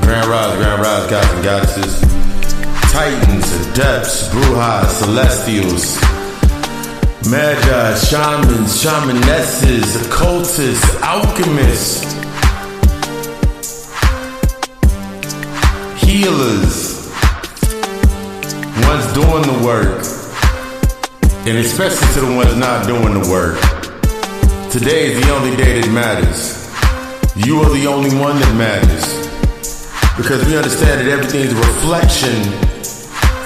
Grand rise, gods and goddesses, titans, adepts, brujas, celestials, magi, shamans, shamanesses, occultists, alchemists, healers, ones doing the work, and especially to the ones not doing the work. Today is the only day that matters. You are the only one that matters. Because we understand that everything is a reflection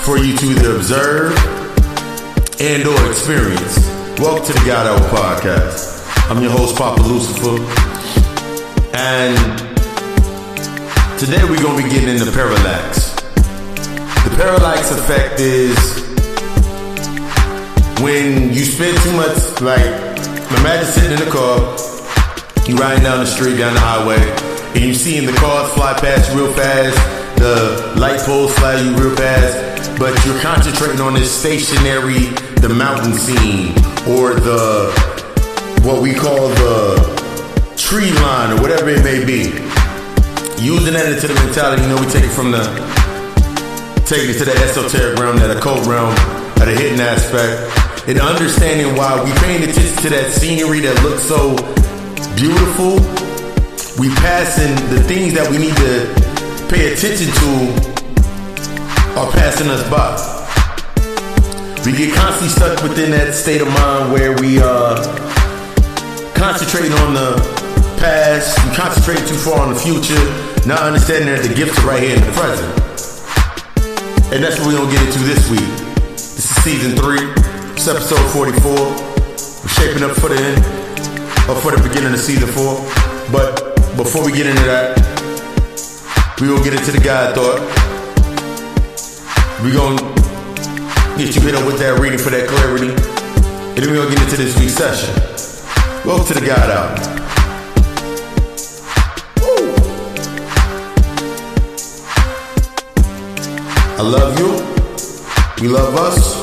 for you to either observe and or experience. Welcome to the G.O.D podcast. I'm your host, Papa Lucifer. And today we're going to be getting into Parallax. The Parallax Effect is when you spend too much, like, imagine sitting in the car, you riding down the street, down the highway, and you seeing the cars fly past you real fast, the light poles fly you real fast, but you're concentrating on this stationary, the mountain scene, or the, what we call the tree line, or whatever it may be. Using that into the mentality, we take it to the esoteric realm, that occult realm, at a hidden aspect, and understanding why we paying attention to that scenery that looks so beautiful. We passing the things that we need to pay attention to are passing us by. We get constantly stuck within that state of mind where we concentrating on the past, we concentrate too far on the future, not understanding that the gifts are right here in the present. And that's what we're gonna get into this week. This is season 3, it's episode 44. We're shaping up for the end, or for the beginning of season 4. But before we get into that, we gonna get into the God thought. We gonna get you hit up with that reading for that clarity, and then we gonna get into this week's session. Welcome to the God Hour. Woo. I love you. We love us.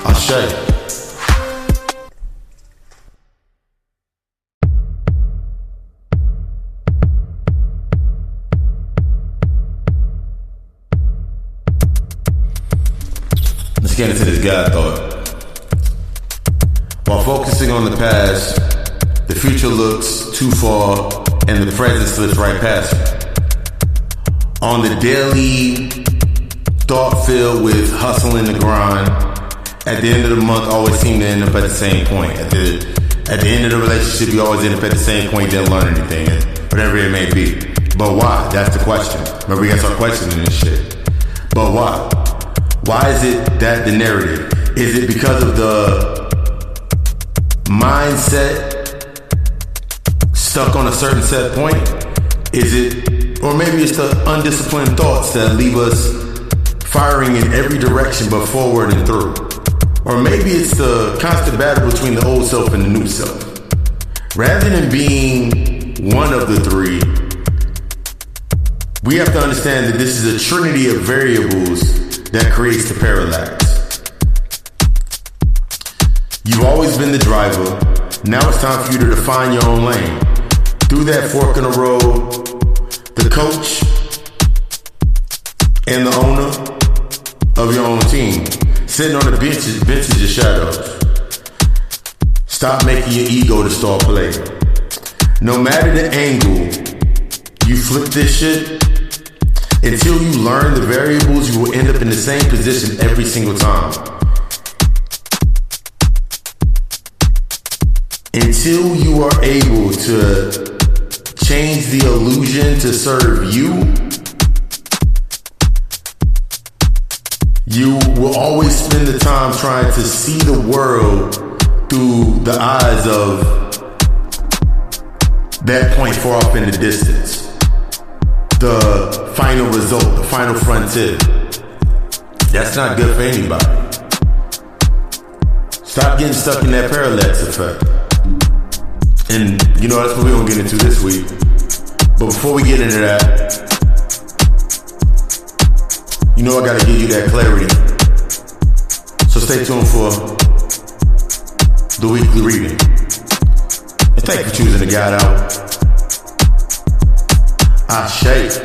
Ashe. Let's get into this God thought. While focusing on the past, the future looks too far and the present slips right past you. On the daily thought filled with hustle and the grind, at the end of the month always seem to end up at the same point. At the end of the relationship, you always end up at the same point. You didn't learn anything, whatever it may be. But why? That's the question. Remember, we gotta start questioning this shit. But why? Why is it that the narrative? Is it because of the mindset stuck on a certain set point? Is it, or maybe it's the undisciplined thoughts that leave us firing in every direction but forward and through? Or maybe it's the constant battle between the old self and the new self. Rather than being one of the three, we have to understand that this is a trinity of variables that creates the parallax. You've always been the driver. Now it's time for you to define your own lane. Through that fork in the road, the coach and the owner of your own team, sitting on the benches of shadows. Stop making your ego the star player. No matter the angle you flip this shit, until you learn the variables, you will end up in the same position every single time. Until you are able to change the illusion to serve you, you will always spend the time trying to see the world through the eyes of that point far off in the distance. The final result, the final frontier. That's not good for anybody. Stop getting stuck in that parallax effect. And you know, that's what we're gonna get into this week. But before we get into that, you know I gotta give you that clarity. So stay tuned for the weekly reading. And thank you for choosing to guide out. Ashe.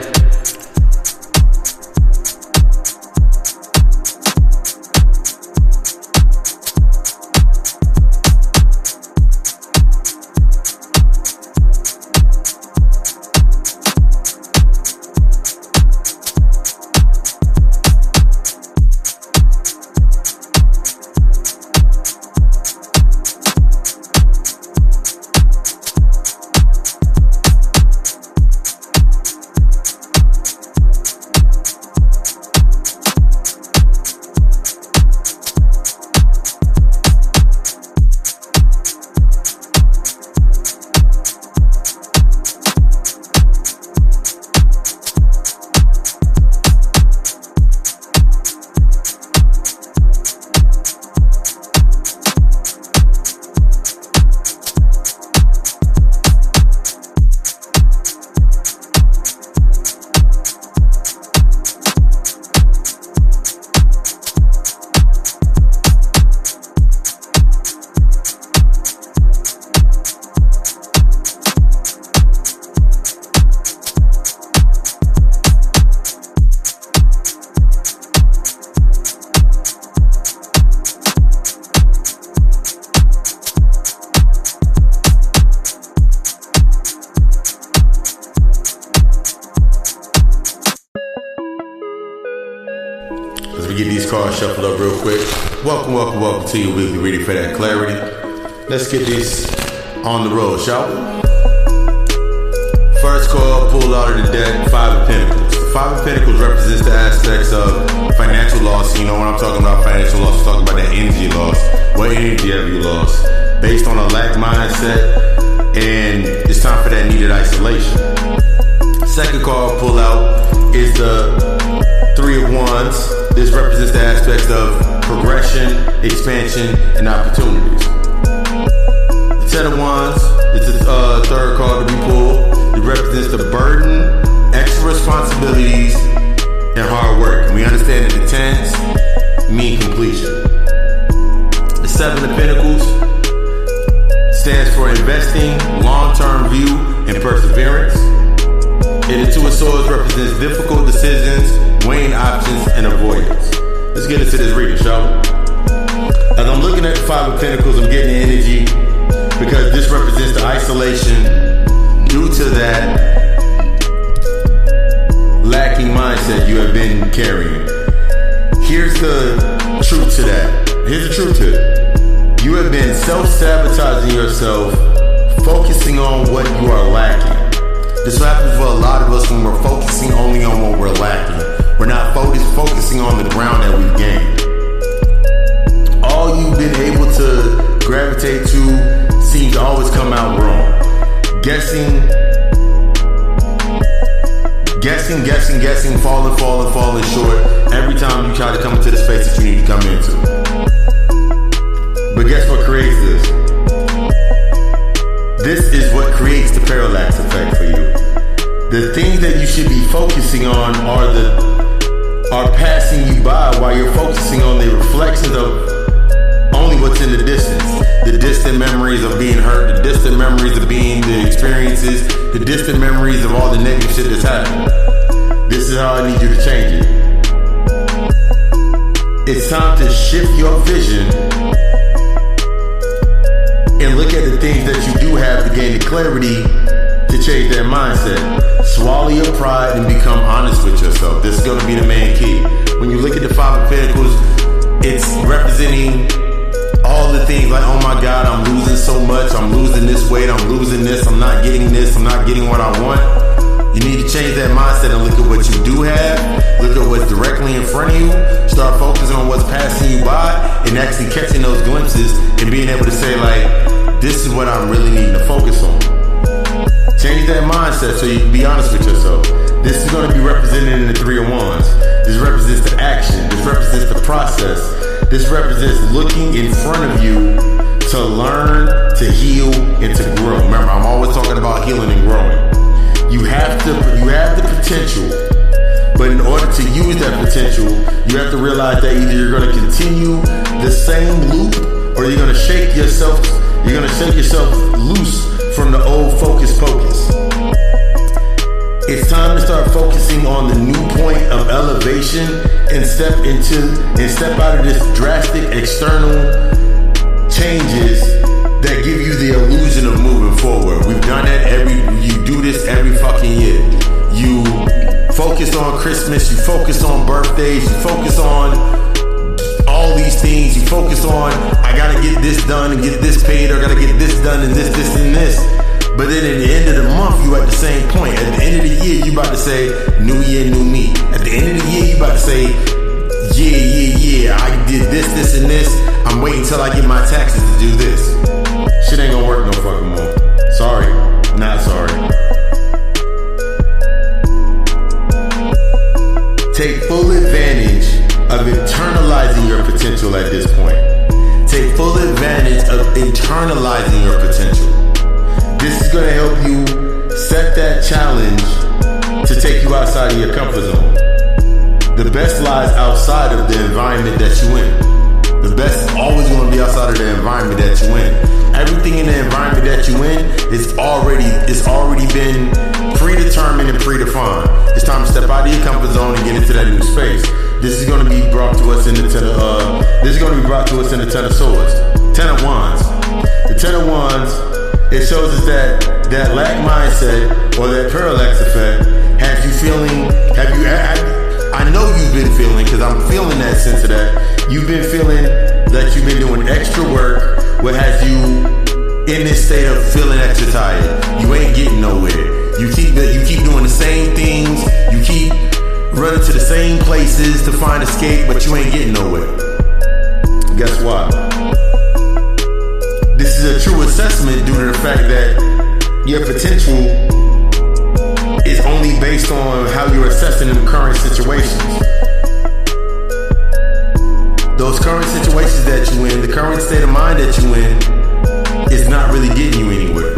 Get these cards shuffled up real quick. Welcome to your weekly reading for that clarity. Let's get these on the road, shall we? First card pulled out of the deck, Five of Pentacles. The Five of Pentacles represents the aspects of financial loss. You know, when I'm talking about financial loss, I'm talking about that energy loss. What energy have you lost? Based on a lack mindset, and it's time for that needed isolation. Second card pulled out is the Three of Wands. This represents the aspects of progression, expansion, and opportunities. The Ten of Wands is the third card to be pulled. It represents the burden, extra responsibilities, and hard work. And we understand that the tens mean completion. The Seven of Pentacles stands for investing, long-term view, and perseverance. And the Two of Swords represents difficult decisions, weighing options, and avoidance. Let's get into this reading, shall we? As I'm looking at the Five of Pentacles, I'm getting the energy because this represents the isolation due to that lacking mindset you have been carrying. Here's the truth to that. Here's the truth to it. You have been self-sabotaging yourself, focusing on what you are lacking. This happens for a lot of us when we're focusing only on what we're lacking. We're not focusing on the ground that we've gained. All you've been able to gravitate to seems to always come out wrong. Guessing, falling short every time you try to come into the space that you need to come into. But guess what creates this? This is what creates the parallax effect for you. The things that you should be focusing on are passing you by while you're focusing on the reflections of only what's in the distance. The distant memories of being hurt, the distant memories of being the experiences, the distant memories of all the negative shit that's happened. This is how I need you to change it. It's time to shift your vision and look at the things that you do have to gain the clarity to change that mindset. Swallow your pride and become honest with yourself. This is going to be the main key. When you look at the Five of Pentacles, it's representing all the things like, oh my God, I'm losing so much. I'm losing this weight. I'm losing this. I'm not getting this. I'm not getting what I want. You need to change that mindset and look at what you do have. Look at what's directly in front of you. Start focusing on what's passing you by and actually catching those glimpses and being able to say, like, this is what I'm really needing to focus on. Change that mindset so you can be honest with yourself. This is going to be represented in the Three of Wands. This represents the action. This represents the process. This represents looking in front of you to learn, to heal, and to grow. Remember, I'm always talking about healing and growing. You have the potential, but in order to use that potential, you have to realize that either you're going to continue the same loop or you're going to shake yourself. You're going to shake yourself loose from the old focus pocus. It's time to start focusing on the new point of elevation and step out of this drastic external changes that give you the illusion of moving forward. We've done that you do this every fucking year. You focus on Christmas, you focus on birthdays, you focus on all these things, you focus on, I gotta get this done and get this paid, or I gotta get this done and this and this. But then at the end of the month, you at the same point. At the end of the year, you about to say, new year, new me. At the end of the year, you about to say, yeah, I did this and this. I'm waiting till I get my taxes to do this. Shit ain't gonna work no fucking more. Sorry, not sorry. Take full advantage of internalizing your potential at this point. Take full advantage of internalizing your potential. This is going to help you set that challenge to take you outside of your comfort zone. The best lies outside of the environment that you're in. The best is always going to be outside of the environment that you're in. Everything in the environment that you're in is already been predetermined and predefined. It's time to step out of your comfort zone and get into that new space. This is going to be brought to us in the Ten of Swords. Ten of Wands. The Ten of Wands, it shows us that lack mindset or that parallax effect has you feeling, I know you've been feeling, because I'm feeling that sense of that. You've been feeling that you've been doing extra work, what has you in this state of feeling extra tired. You ain't getting nowhere. You keep doing the same things. You keep running to the same places to find escape, but you ain't getting nowhere. Guess why? This is a true assessment due to the fact that your potential is only based on how you're assessing the current situations. Those current situations that you're in, the current state of mind that you're in, is not really getting you anywhere.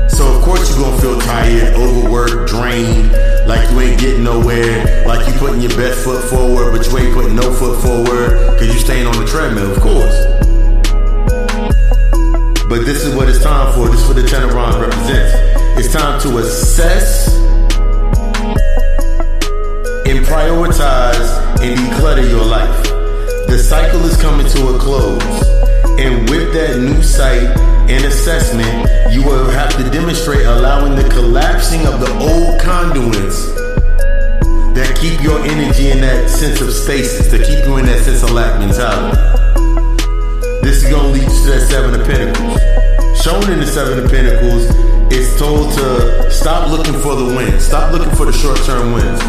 So of course you're gonna feel tired, overworked, drained, like you ain't getting nowhere, like you putting your best foot forward, but you ain't putting no foot forward because you're staying on the treadmill, of course. But this is what it's time for. This is what the Ten of Wands represents. It's time to assess and prioritize and declutter your life. The cycle is coming to a close. And with that new sight and assessment, you will have to demonstrate allowing the collapsing of the old conduits that keep your energy in that sense of stasis, to keep you in that sense of lack mentality. This is going to lead you to that Seven of Pentacles. Shown in the Seven of Pentacles, it's told to stop looking for the wins. Stop looking for the short-term wins.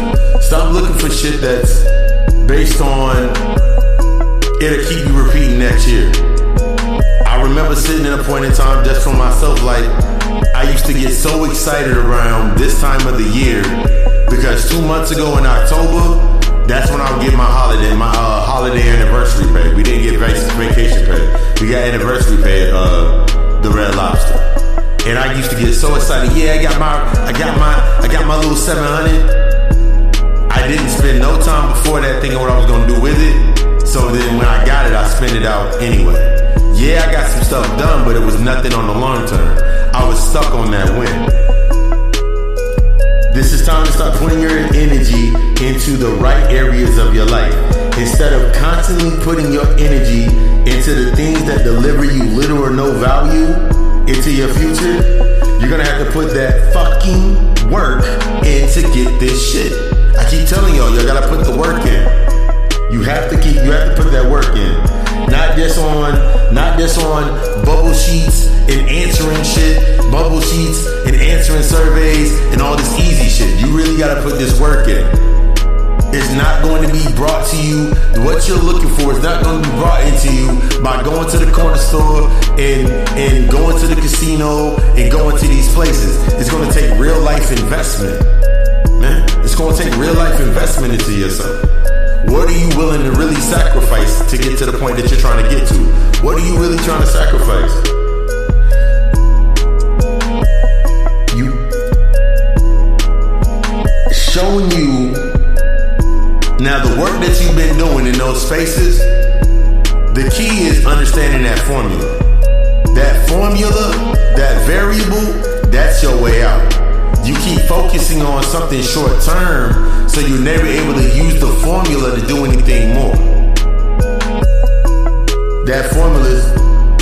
Stop looking for shit that's based on it'll keep you repeating next year. I remember sitting in a point in time just for myself, like I used to get so excited around this time of the year because 2 months ago in October, that's when I would get my holiday anniversary pay. We didn't get vacation pay. We got anniversary pay at the Red Lobster. And I used to get so excited. Yeah, I got my little 700. I didn't spend no time before that thinking what I was gonna do with it. So then when I got it, I spent it out anyway. Yeah, I got some stuff done, but it was nothing on the long term. I was stuck on that win. This is time to start putting your energy into the right areas of your life. Instead of constantly putting your energy into the things that deliver you little or no value into your future, you're gonna have to put that fucking work in to get this shit. I keep telling y'all gotta put the work in. You have to put that work in. Not just on bubble sheets and answering shit, bubble sheets and answering surveys and all this easy shit. You gotta put this work in. It's not going to be brought to you. What you're looking for is not going to be brought into you by going to the corner store and going to the casino and going to these places. It's going to take real life investment, man. It's going to take real life investment into yourself. What are you willing to really sacrifice to get to the point that you're trying to get to? What are you really trying to sacrifice? Showing you now the work that you've been doing in those spaces. The key is understanding that formula. That formula, that variable, that's your way out. You keep focusing on something short term, so you're never able to use the formula to do anything more. That formula is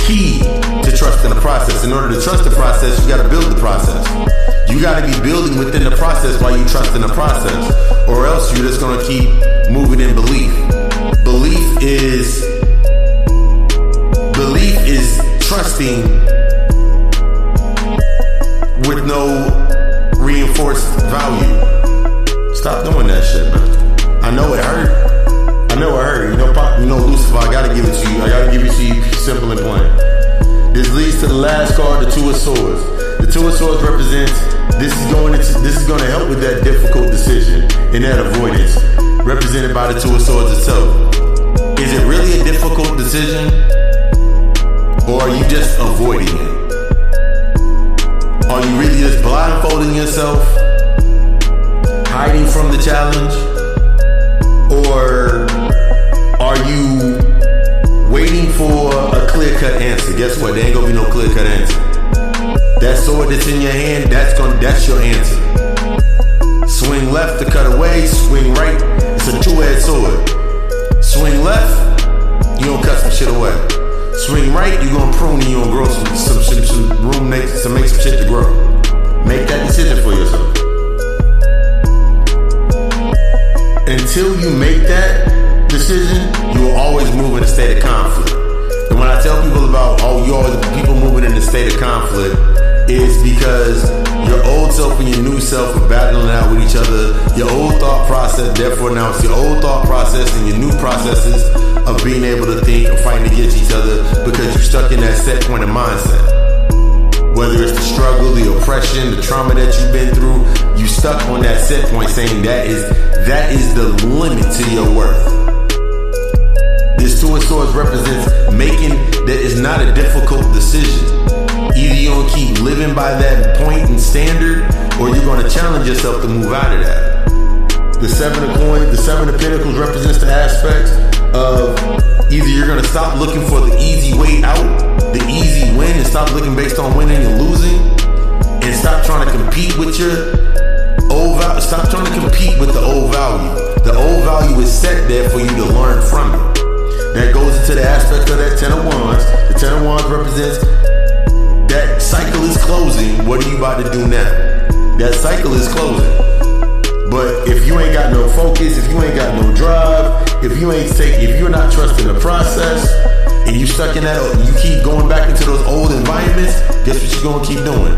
key to trusting the process. In order to trust the process, you gotta build the process. You gotta be building within the process while you trust in the process, or else you're just gonna keep moving in belief. Belief is trusting with no reinforced value. Stop doing that shit, man. I know it hurt. You know, Lucifer, I gotta give it to you. I gotta give it to you simple and plain. This leads to the last card, the Two of Swords. The Two of Swords represents this is going to help with that difficult decision and that avoidance, represented by the Two of Swords itself. Is it really a difficult decision, or are you just avoiding it? Are you really just blindfolding yourself, hiding from the challenge, or are you waiting for a clear-cut answer? Guess what? There ain't gonna be no clear-cut answer. That sword that's in your hand, that's your answer. Swing left to cut away, swing right. It's a two-edged sword. Swing left, you gonna cut some shit away. Swing right, you gonna prune and you gonna grow some room to make some shit to grow. Make that decision for yourself. Until you make that decision, you will always move in a state of conflict. And when I tell people about, people moving in a state of conflict, it's because your old self and your new self are battling out with each other. Your old thought process, therefore now it's your old thought process and your new processes of being able to think and fighting against each other, because you're stuck in that set point of mindset. Whether it's the struggle, the oppression, the trauma that you've been through, you stuck on that set point saying that is the limit to your worth. This Two of Swords represents making that is not a difficult decision. Either you're going to keep living by that point and standard, or you're going to challenge yourself to move out of that. The Seven of Coins, the Seven of Pentacles represents the aspects of either you're going to stop looking for the easy way out, the easy win, and stop looking based on winning and losing, and stop trying to compete with your old value. Stop trying to compete with the old value. The old value is set there for you to learn from it. That goes into the aspect of that Ten of Wands. The Ten of Wands represents that cycle is closing. What are you about to do now? That cycle is closing. But if you ain't got no focus, if you ain't got no drive, if you're not trusting the process, and you stuck in that, you keep going back into those old environments, guess what you're gonna keep doing?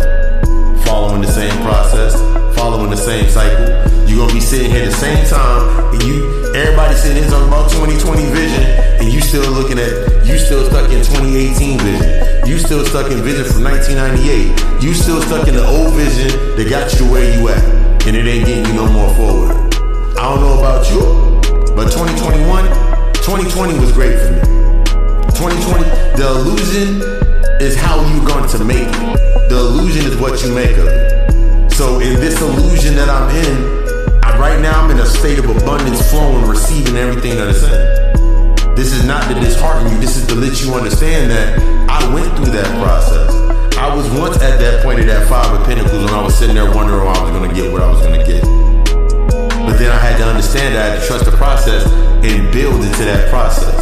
Following the same process, following the same cycle. You're gonna be sitting here at the same time, and everybody sitting here talking about 2020 vision, and you still stuck in 2018 vision. You still stuck in vision from 1998. You still stuck in the old vision that got you to where you at, and it ain't getting you no more forward. I don't know about you, but 2020 was great for me. 2020, the illusion is how you're going to make it. The illusion is what you make of it. So in this illusion that I'm in, right now I'm in a state of abundance, flowing, receiving everything that is in. This is not to dishearten you. This is to let you understand that I went through that process. I was once at that point of that Five of Pentacles when I was sitting there wondering why I was going to get what I was going to get. But then I had to understand that I had to trust the process and build into that process.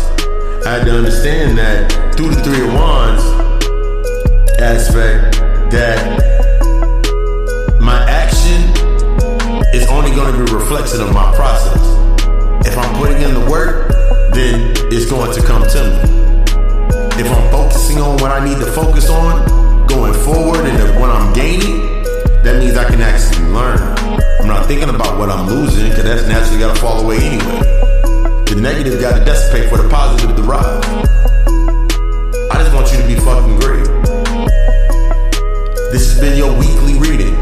I had to understand that through the Three of Wands aspect, that my action is only going to be a reflection of my process. If I'm putting in the work, then it's going to come to me. If I'm focusing on what I need to focus on, going forward, and when I'm gaining, that means I can actually learn. I'm not thinking about what that's naturally gotta fall away anyway. The negative gotta dissipate for the positive to rise. I just want you to be fucking great. This has been your weekly reading.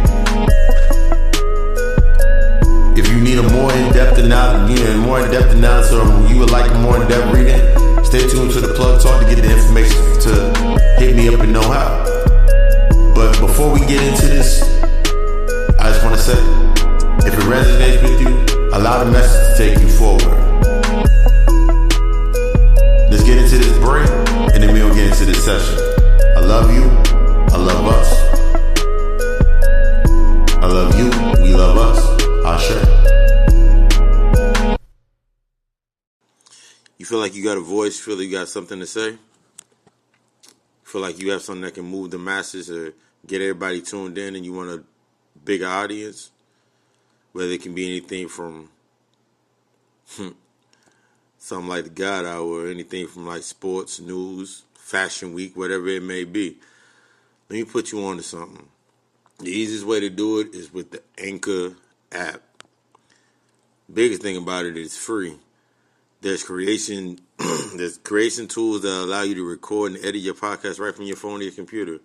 If you need a more in-depth analysis, or you would like a more in-depth reading, stay tuned to the Plug Talk to get the information to hit me up and know how. But before we get into this, I just want to say, if it resonates with you, allow the message to take you forward. Let's get into this break, and then we'll get into this session. I love you. I love us. I love you. We love us. Ashe. You feel like you got a voice? Feel like you got something to say? Feel like you have something that can move the masses or get everybody tuned in, and you want a bigger audience? Whether it can be anything from something like the God Hour, or anything from like sports, news, fashion week, whatever it may be. Let me put you on to something. The easiest way to do it is with the Anchor app. Biggest thing about it is free. There's creation tools that allow you to record and edit your podcast right from your phone or your computer.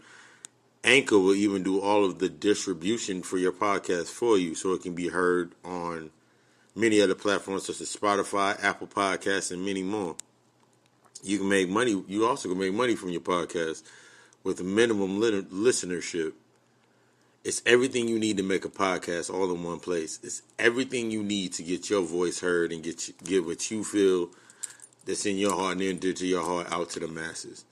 Anchor will even do all of the distribution for your podcast for you, so it can be heard on many other platforms such as Spotify, Apple Podcasts, and many more. You can make money. You also can make money from your podcast with a minimum listenership. It's everything you need to make a podcast all in one place. It's everything you need to get your voice heard and get what you feel that's in your heart and enter to your heart out to the masses.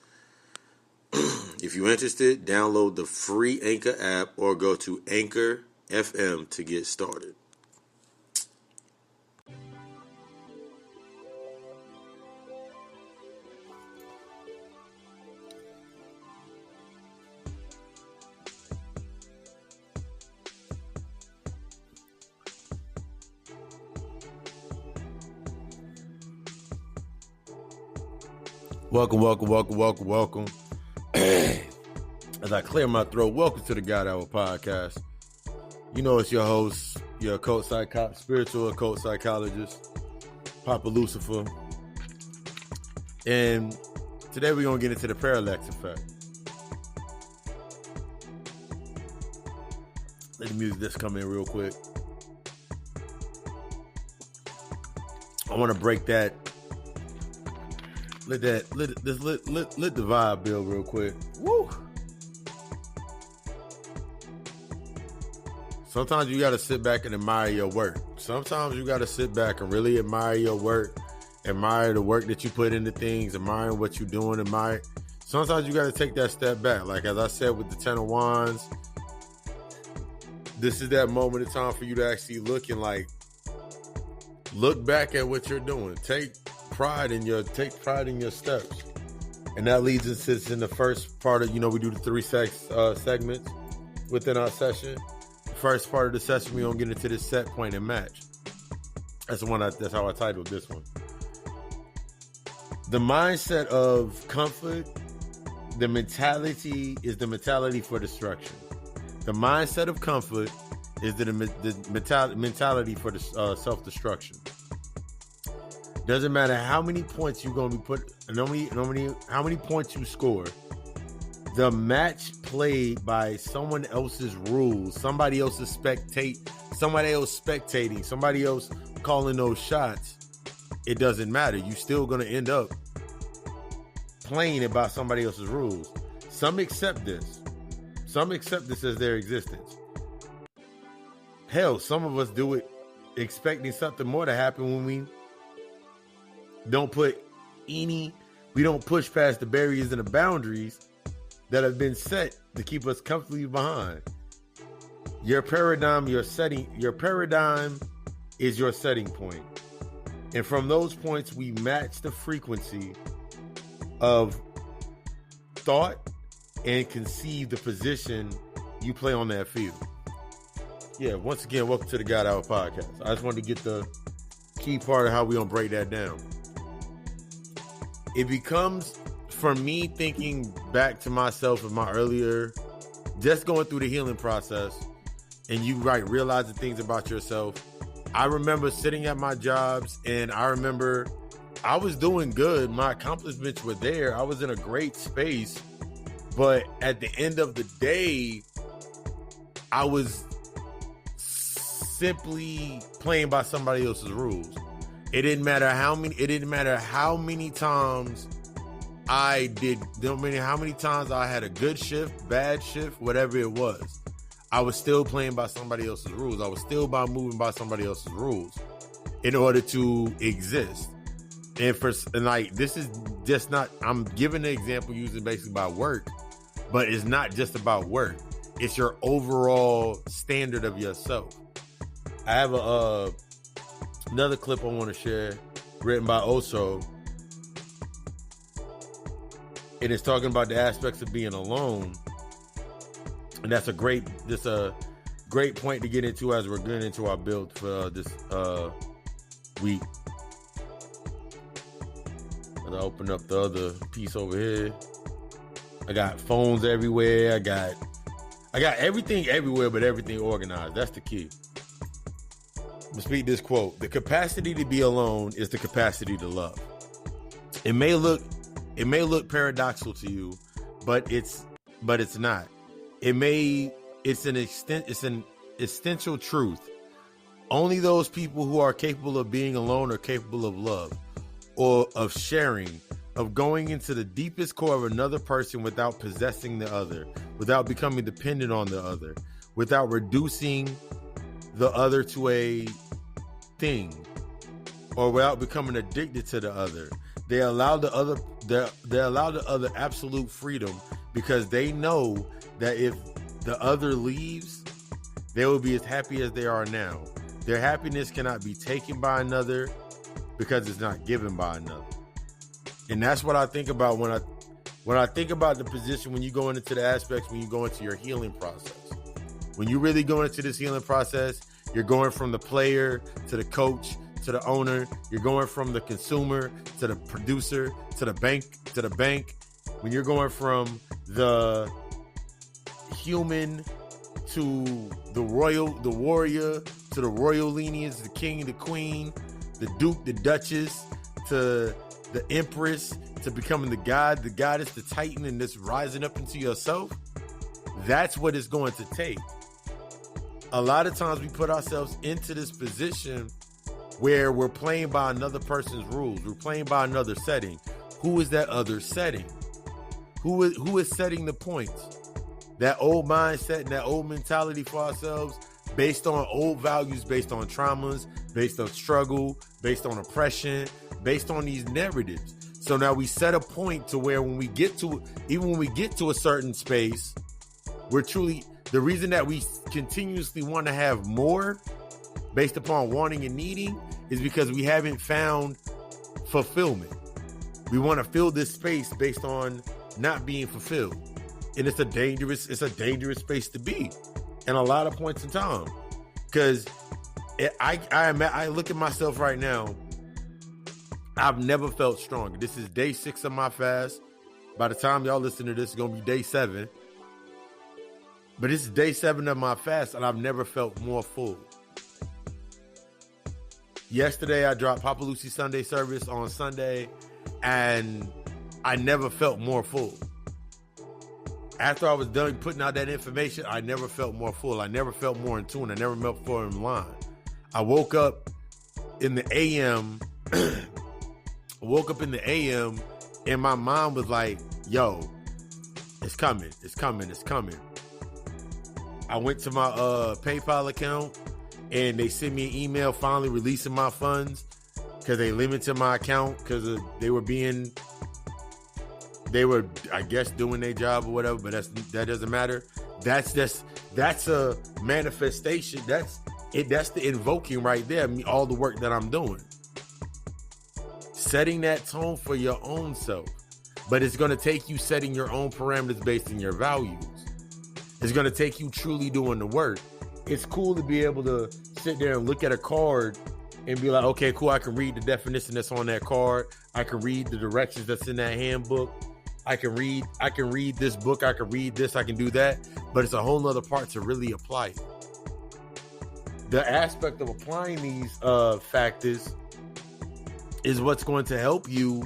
If you're interested, download the free Anchor app or go to Anchor FM to get started. Welcome. As I clear my throat, welcome to the God Hour podcast. You know it's your host, your occult spiritual occult psychologist, Papa Lucifer. And today we're going to get into the Parallax Effect. Let the music just come in real quick. I want to break that. Let the vibe build real quick. Woo! Sometimes you got to sit back and admire your work. Sometimes you got to sit back and really admire your work, admire the work that you put into things, admire what you're doing, admire. Sometimes you got to take that step back. Like as I said with the Ten of Wands, this is that moment in time for you to actually look back at what you're doing. Take pride in your steps. And that leads us in the first part of, we do the 3 segments within our session. The first part of the session, we're going to get into this set, point, and match. That's how I titled this one. The mindset of comfort, the mentality is the mentality for destruction. The mindset of comfort is the mentality for self-destruction. Doesn't matter how many points you're going to be put, how many points you score. The match played by someone else's rules, somebody else spectating, somebody else calling those shots. It doesn't matter. You're still going to end up playing it by somebody else's rules. Some accept this. Some accept this as their existence. Hell, some of us do it expecting something more to happen when we don't push past the barriers and the boundaries that have been set to keep us comfortably behind. Your paradigm is your setting point. And from those points, we match the frequency of thought and conceive the position you play on that field. Yeah, once again, welcome to the God Hour podcast. I just wanted to get the key part of how we're going to break that down. It becomes, for me, thinking back to myself and my earlier, just going through the healing process, and you realizing things about yourself, I remember sitting at my jobs, and I remember I was doing good. My accomplishments were there. I was in a great space. But at the end of the day, I was simply playing by somebody else's rules. It didn't matter how many times I did, how many times I had a good shift, bad shift, whatever it was. I was still playing by somebody else's rules. I was still moving by somebody else's rules in order to exist. And this is just not, I'm giving an example using basically by work, but it's not just about work. It's your overall standard of yourself. I have another clip I want to share written by Oso. And it's talking about the aspects of being alone. And that's a great point to get into as we're getting into our build for this week. As I open up the other piece over here. I got phones everywhere. I got everything everywhere, but everything organized. That's the key. I'm gonna speak this quote. The capacity to be alone is the capacity to love. It may look paradoxical to you, but it's not. It's an essential truth. Only those people who are capable of being alone are capable of love, or of sharing, of going into the deepest core of another person without possessing the other, without becoming dependent on the other, without reducing the other to a thing, or without becoming addicted to the other. They allow the other absolute freedom because they know that if the other leaves, they will be as happy as they are now. Their happiness cannot be taken by another because it's not given by another. And that's what I think about when I think about the position when you go into the aspects, when you go into your healing process. When you really go into this healing process, you're going from the player to the coach to the owner. You're going from the consumer to the producer to the bank. When you're going from the human to the warrior to the royal lineage, the king, the queen, the duke, the duchess, to the empress, to becoming the god, the goddess, the titan, and this rising up into yourself. That's what it's going to take. A lot of times we put ourselves into this position where we're playing by another person's rules. We're playing by another setting. Who is that other setting? Who is setting the points? That old mindset and that old mentality for ourselves based on old values, based on traumas, based on struggle, based on oppression, based on these narratives. So now we set a point to where when we get to a certain space, we're truly, the reason that we continuously want to have more based upon wanting and needing is because we haven't found fulfillment. We want to fill this space based on not being fulfilled. And it's a dangerous space to be in a lot of points in time. Because I look at myself right now, I've never felt stronger. This is day 6 of my fast. By the time y'all listen to this, it's going to be day 7. But this is day 7 of my fast, and I've never felt more full. Yesterday, I dropped Papa Lucy's Sunday service on Sunday, and I never felt more full. After I was done putting out that information, I never felt more full. I never felt more in tune. I never felt more in line. I woke up in the AM. And my mom was like, yo, it's coming. I went to my PayPal account and they sent me an email finally releasing my funds because they limited my account because they were, I guess, doing their job or whatever, but that doesn't matter. That's a manifestation. That's the invoking right there, all the work that I'm doing. Setting that tone for your own self. But it's going to take you setting your own parameters based on your values. It's going to take you truly doing the work. It's cool to be able to sit there and look at a card and be like, okay, cool, I can read the definition that's on that card. I can read the directions that's in that handbook. I can read this book. I can read this. I can do that. But it's a whole nother part to really apply it. the aspect of applying these factors is what's going to help you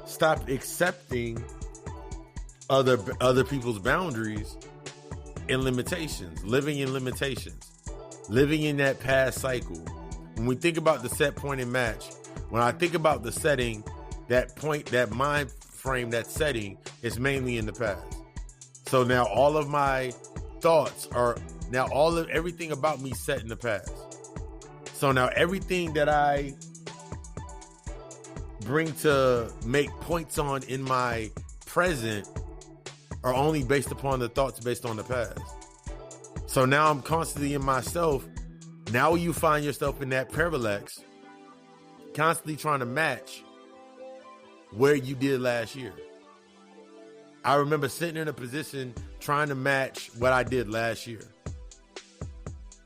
stop accepting other people's boundaries and limitations, living in limitations, living in that past cycle. When we think about the set, point, and match, when I think about the setting, that point, that mind frame, that setting is mainly in the past. So now all of my thoughts are now everything about me set in the past. So now everything that I bring to make points on in my present are only based upon the thoughts based on the past. So now I'm constantly in myself. Now you find yourself in that parallax, constantly trying to match where you did last year. I remember sitting in a position trying to match what I did last year,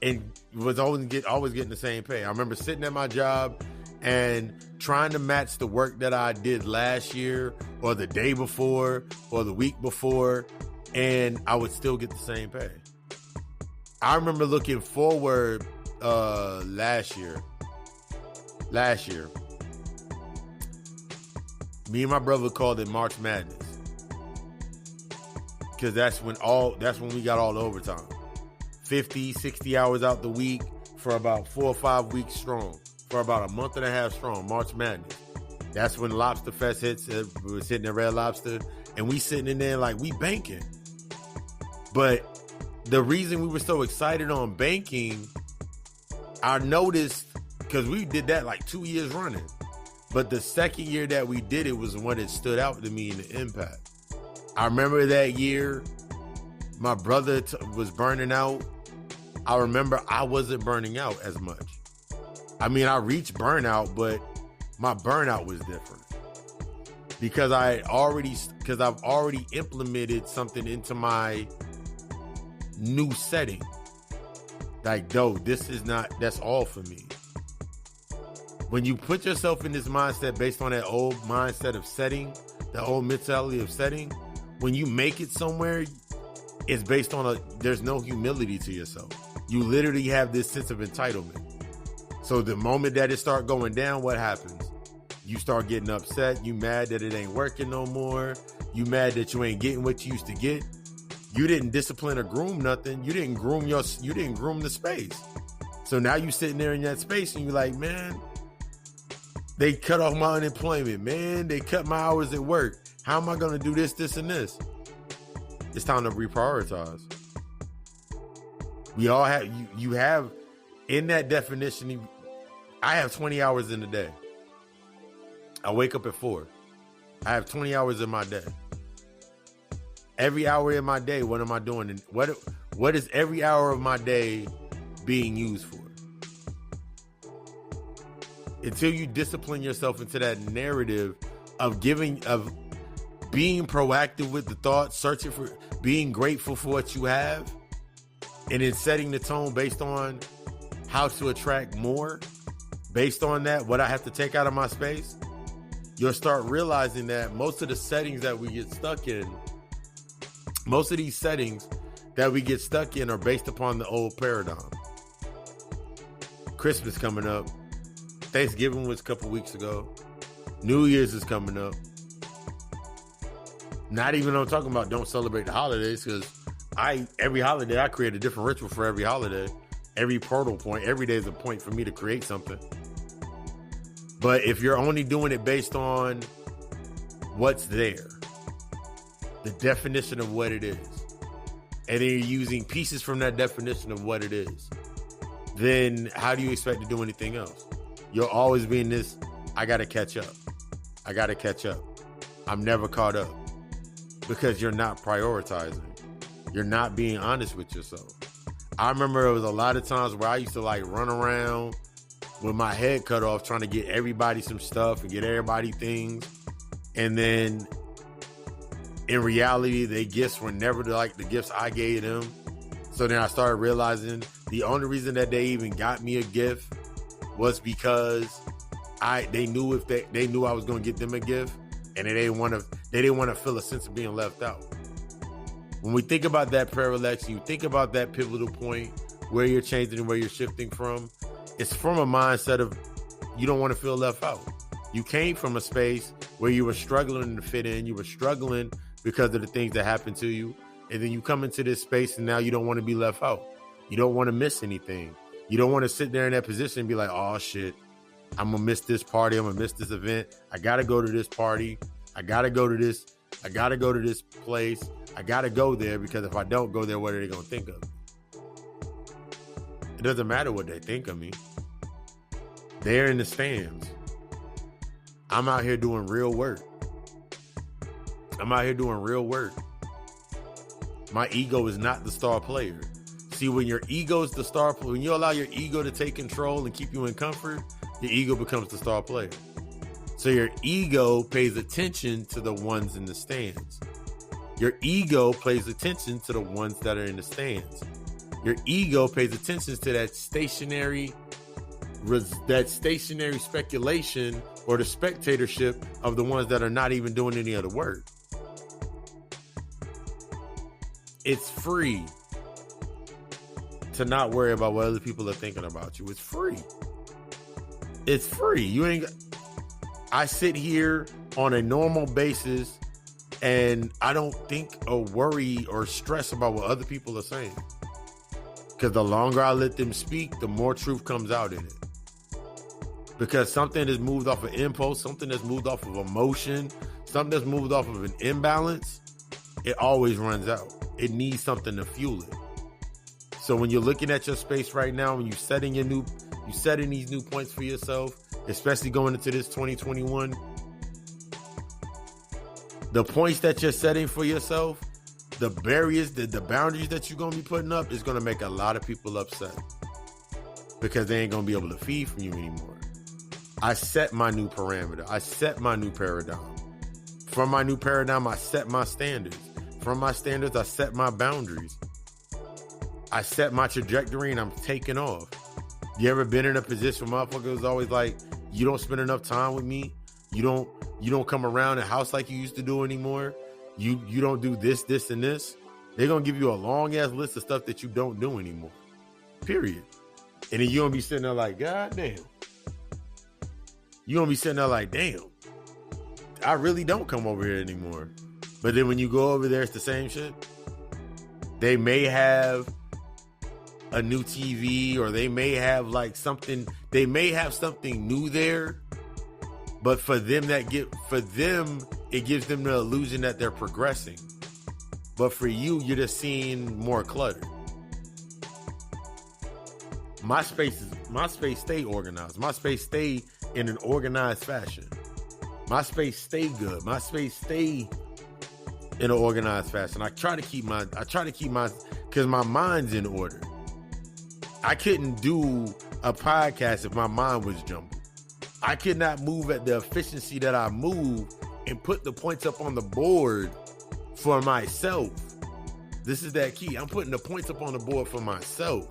and was always getting the same pay. I remember sitting at my job and trying to match the work that I did last year or the day before or the week before, and I would still get the same pay. I remember looking forward last year. Me and my brother called it March Madness, because that's when we got all the overtime. 50, 60 hours out the week for about 4 or 5 weeks strong, for about a month and a half strong, March Madness. That's when Lobster Fest hits. We were sitting at Red Lobster, and we sitting in there like we banking. But the reason we were so excited on banking, I noticed, because we did that like 2 years running. But the second year that we did it was when it stood out to me in the impact. I remember that year, my brother was burning out. I remember I wasn't burning out as much. I mean, I reached burnout, but my burnout was different because I've already implemented something into my new setting. Like, that's all for me. When you put yourself in this mindset based on that old mindset of setting, the old mentality of setting, when you make it somewhere, it's based on there's no humility to yourself. You literally have this sense of entitlement. So the moment that it start going down, what happens? You start getting upset. You mad that it ain't working no more. You mad that you ain't getting what you used to get. You didn't discipline or groom nothing. You didn't groom the space. So now you sitting there in that space and you're like, man, they cut off my unemployment, man. They cut my hours at work. How am I going to do this, this, and this? It's time to reprioritize. We all have, you have, in that definition, I have 20 hours in a day. I wake up at 4. I have 20 hours in my day. Every hour in my day, what am I doing? And what is every hour of my day being used for? Until you discipline yourself into that narrative of being proactive with the thoughts, searching for, being grateful for what you have, and then setting the tone based on how to attract more, based on that, what I have to take out of my space, you'll start realizing that most of the settings that we get stuck in, most of these settings that we get stuck in are based upon the old paradigm. Christmas coming up. Thanksgiving was a couple weeks ago. New Year's is coming up. Not even I'm talking about don't celebrate the holidays, because every holiday I create a different ritual for every holiday. Every portal point, every day is a point for me to create something. But if you're only doing it based on what's there, the definition of what it is, and then you're using pieces from that definition of what it is, then how do you expect to do anything else? You'll always be in this, I got to catch up. I got to catch up. I'm never caught up, because you're not prioritizing. You're not being honest with yourself. I remember there was a lot of times where I used to like run around with my head cut off trying to get everybody some stuff and get everybody things. And then in reality, their gifts were never like the gifts I gave them. So then I started realizing the only reason that they even got me a gift was because they knew I was going to get them a gift, and they didn't want to feel a sense of being left out. When we think about that parallax, you think about that pivotal point where you're changing and where you're shifting from, it's from a mindset of you don't want to feel left out. You came from a space where you were struggling to fit in. You were struggling because of the things that happened to you. And then you come into this space and now you don't want to be left out. You don't want to miss anything. You don't want to sit there in that position and be like, oh shit, I'm going to miss this party. I'm going to miss this event. I got to go to this party. I got to go to this. I got to go to this place. I got to go there because if I don't go there, what are they going to think of me? It doesn't matter what they think of me. They're in the stands. I'm out here doing real work. My ego is not the star player. See, when your ego is the star player, when you allow your ego to take control and keep you in comfort, your ego becomes the star player. So your ego pays attention to the ones in the stands. Your ego pays attention to the ones that are in the stands. Your ego pays attention to that stationary speculation or the spectatorship of the ones that are not even doing any other work. It's free to not worry about what other people are thinking about you. It's free. I sit here on a normal basis and I don't think or worry or stress about what other people are saying. Because the longer I let them speak, the more truth comes out in it. Because something is moved off of impulse, something that's moved off of emotion, something that's moved off of an imbalance, it always runs out. It needs something to fuel it. So when you're looking at your space right now, when you're setting these new points for yourself, especially going into this 2021, the points that you're setting for yourself, the barriers, the boundaries that you're going to be putting up is going to make a lot of people upset because they ain't going to be able to feed from you anymore. I set my new parameter. I set my new paradigm. From my new paradigm, I set my standards. From my standards, I set my boundaries. I set my trajectory and I'm taking off. You ever been in a position where motherfuckers always like, you don't spend enough time with me. You don't come around the house like you used to do anymore. You don't do this, and this. They're going to give you a long ass list of stuff that you don't do anymore. Period. And then you're going to be sitting there like, God damn. You're going to be sitting there like, damn, I really don't come over here anymore. But then when you go over there, it's the same shit. They may have a new TV or they may have like something, they may have something new there. But for them, it gives them the illusion that they're progressing. But for you, you're just seeing more clutter. My space stay organized. My space stay in an organized fashion. My space stay good. My space stay in an organized fashion. I try to keep my, because my mind's in order. I couldn't do a podcast if my mind was jumbled. I could not move at the efficiency that I move and put the points up on the board for myself. This is that key. I'm putting the points up on the board for myself.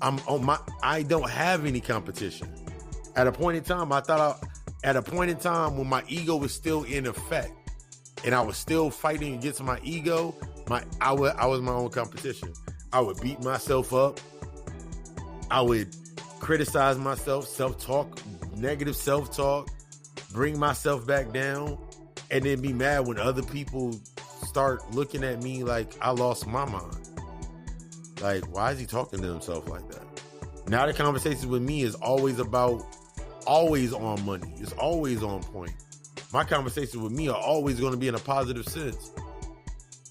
I don't have any competition. At a point in time, when my ego was still in effect and I was still fighting against my ego, I was my own competition. I would beat myself up. I would criticize myself, self-talk, negative self-talk, bring myself back down, and then be mad when other people start looking at me like I lost my mind. Like, why is he talking to himself like that? Now the conversation with me is always on money. It's always on point. My conversations with me are always going to be in a positive sense.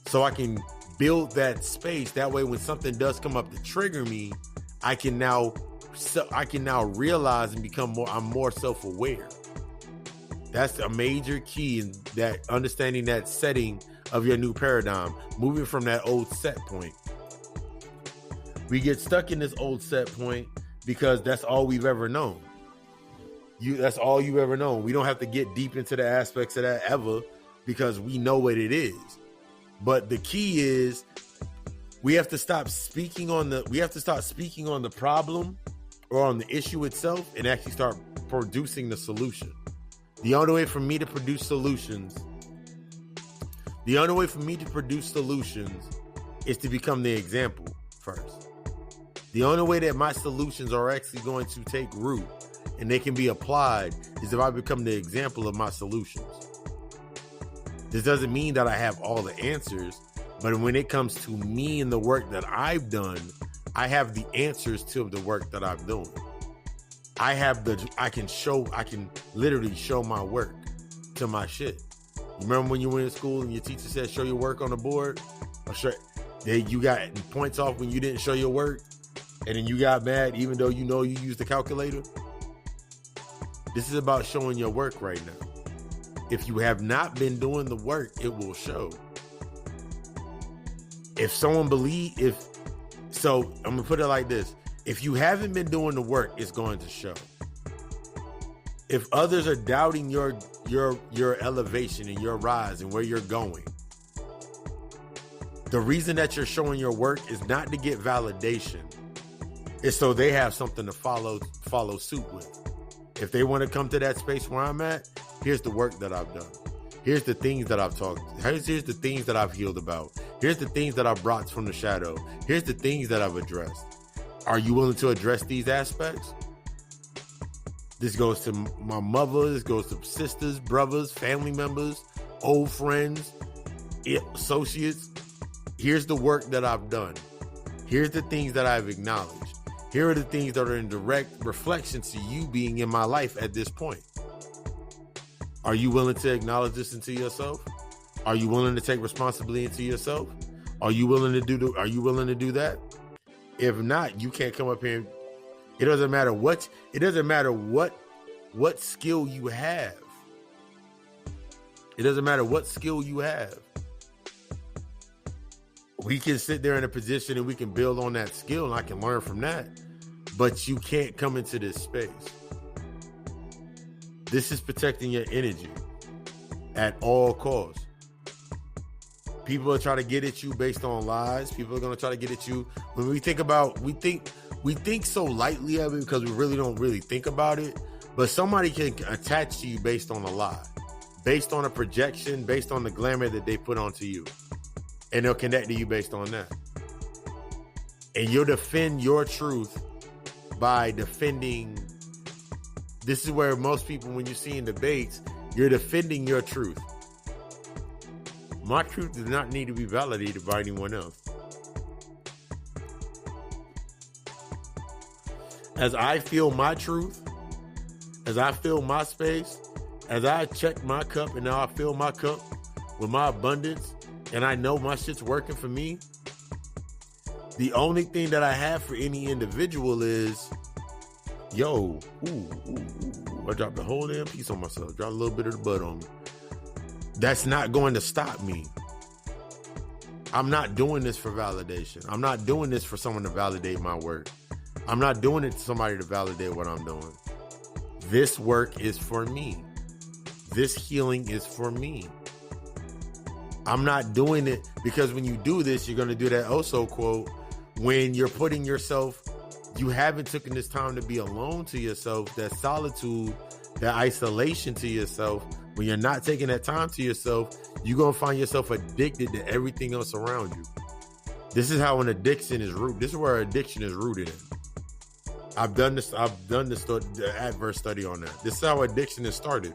So I can build that space. That way, when something does come up to trigger me, I can now realize and I'm more self-aware. That's a major key in that understanding that setting of your new paradigm, moving from that old set point. We get stuck in this old set point because that's all we've ever known. That's all you've ever known. We don't have to get deep into the aspects of that ever because we know what it is. But the key is we have to stop speaking on the problem or on the issue itself and actually start producing the solution. The only way for me to produce solutions is to become the example first. The only way that my solutions are actually going to take root and they can be applied is if I become the example of my solutions. This doesn't mean that I have all the answers, but when it comes to me and the work that I've done, I have the answers to the work that I'm doing. I can literally show my work to my shit. You remember when you went to school and your teacher said, show your work on the board? Or you got points off when you didn't show your work, and then you got mad even though you know you used the calculator? This is about showing your work right now. If you have not been doing the work, it will show. I'm gonna put it like this. If you haven't been doing the work, it's going to show. If others are doubting your elevation and your rise and where you're going, the reason that you're showing your work is not to get validation. It's so they have something to follow suit with. If they want to come to that space where I'm at, here's the work that I've done. Here's the things that I've talked. Here's the things that I've healed about. Here's the things that I've brought from the shadow. Here's the things that I've addressed. Are you willing to address these aspects? This goes to my mother. This goes to sisters, brothers, family members, old friends, associates. Here's the work that I've done. Here's the things that I've acknowledged. Here are the things that are in direct reflection to you being in my life at this point. Are you willing to acknowledge this into yourself? Are you willing to take responsibility into yourself? Are you willing to do that? If not, you can't come up here and it doesn't matter what skill you have. It doesn't matter what skill you have. We can sit there in a position and we can build on that skill and I can learn from that. But you can't come into this space. This is protecting your energy at all costs. People are trying to get at you based on lies. People are going to try to get at you. When we think so lightly of it because we really don't really think about it. But somebody can attach to you based on a lie, based on a projection, based on the glamour that they put onto you. And they'll connect to you based on that. And you'll defend your truth by defending. This is where most people, when you see in debates, you're defending your truth. My truth does not need to be validated by anyone else. As I feel my truth, as I feel my space, as I check my cup and now I fill my cup with my abundance, and I know my shit's working for me, the only thing that I have for any individual is, I dropped the whole damn piece on myself. Dropped a little bit of the butt on me. That's not going to stop me. I'm not doing this for validation. I'm not doing this for someone to validate my work. I'm not doing it to somebody to validate what I'm doing. This work is for me. This healing is for me. I'm not doing it because when you do this, you're going to do that also quote, when you're putting yourself, you haven't taken this time to be alone to yourself, that solitude, that isolation to yourself. When you're not taking that time to yourself, you're going to find yourself addicted to everything else around you. This is how an addiction is rooted. This is where addiction is rooted in. I've done the adverse study on that. This is how addiction is started.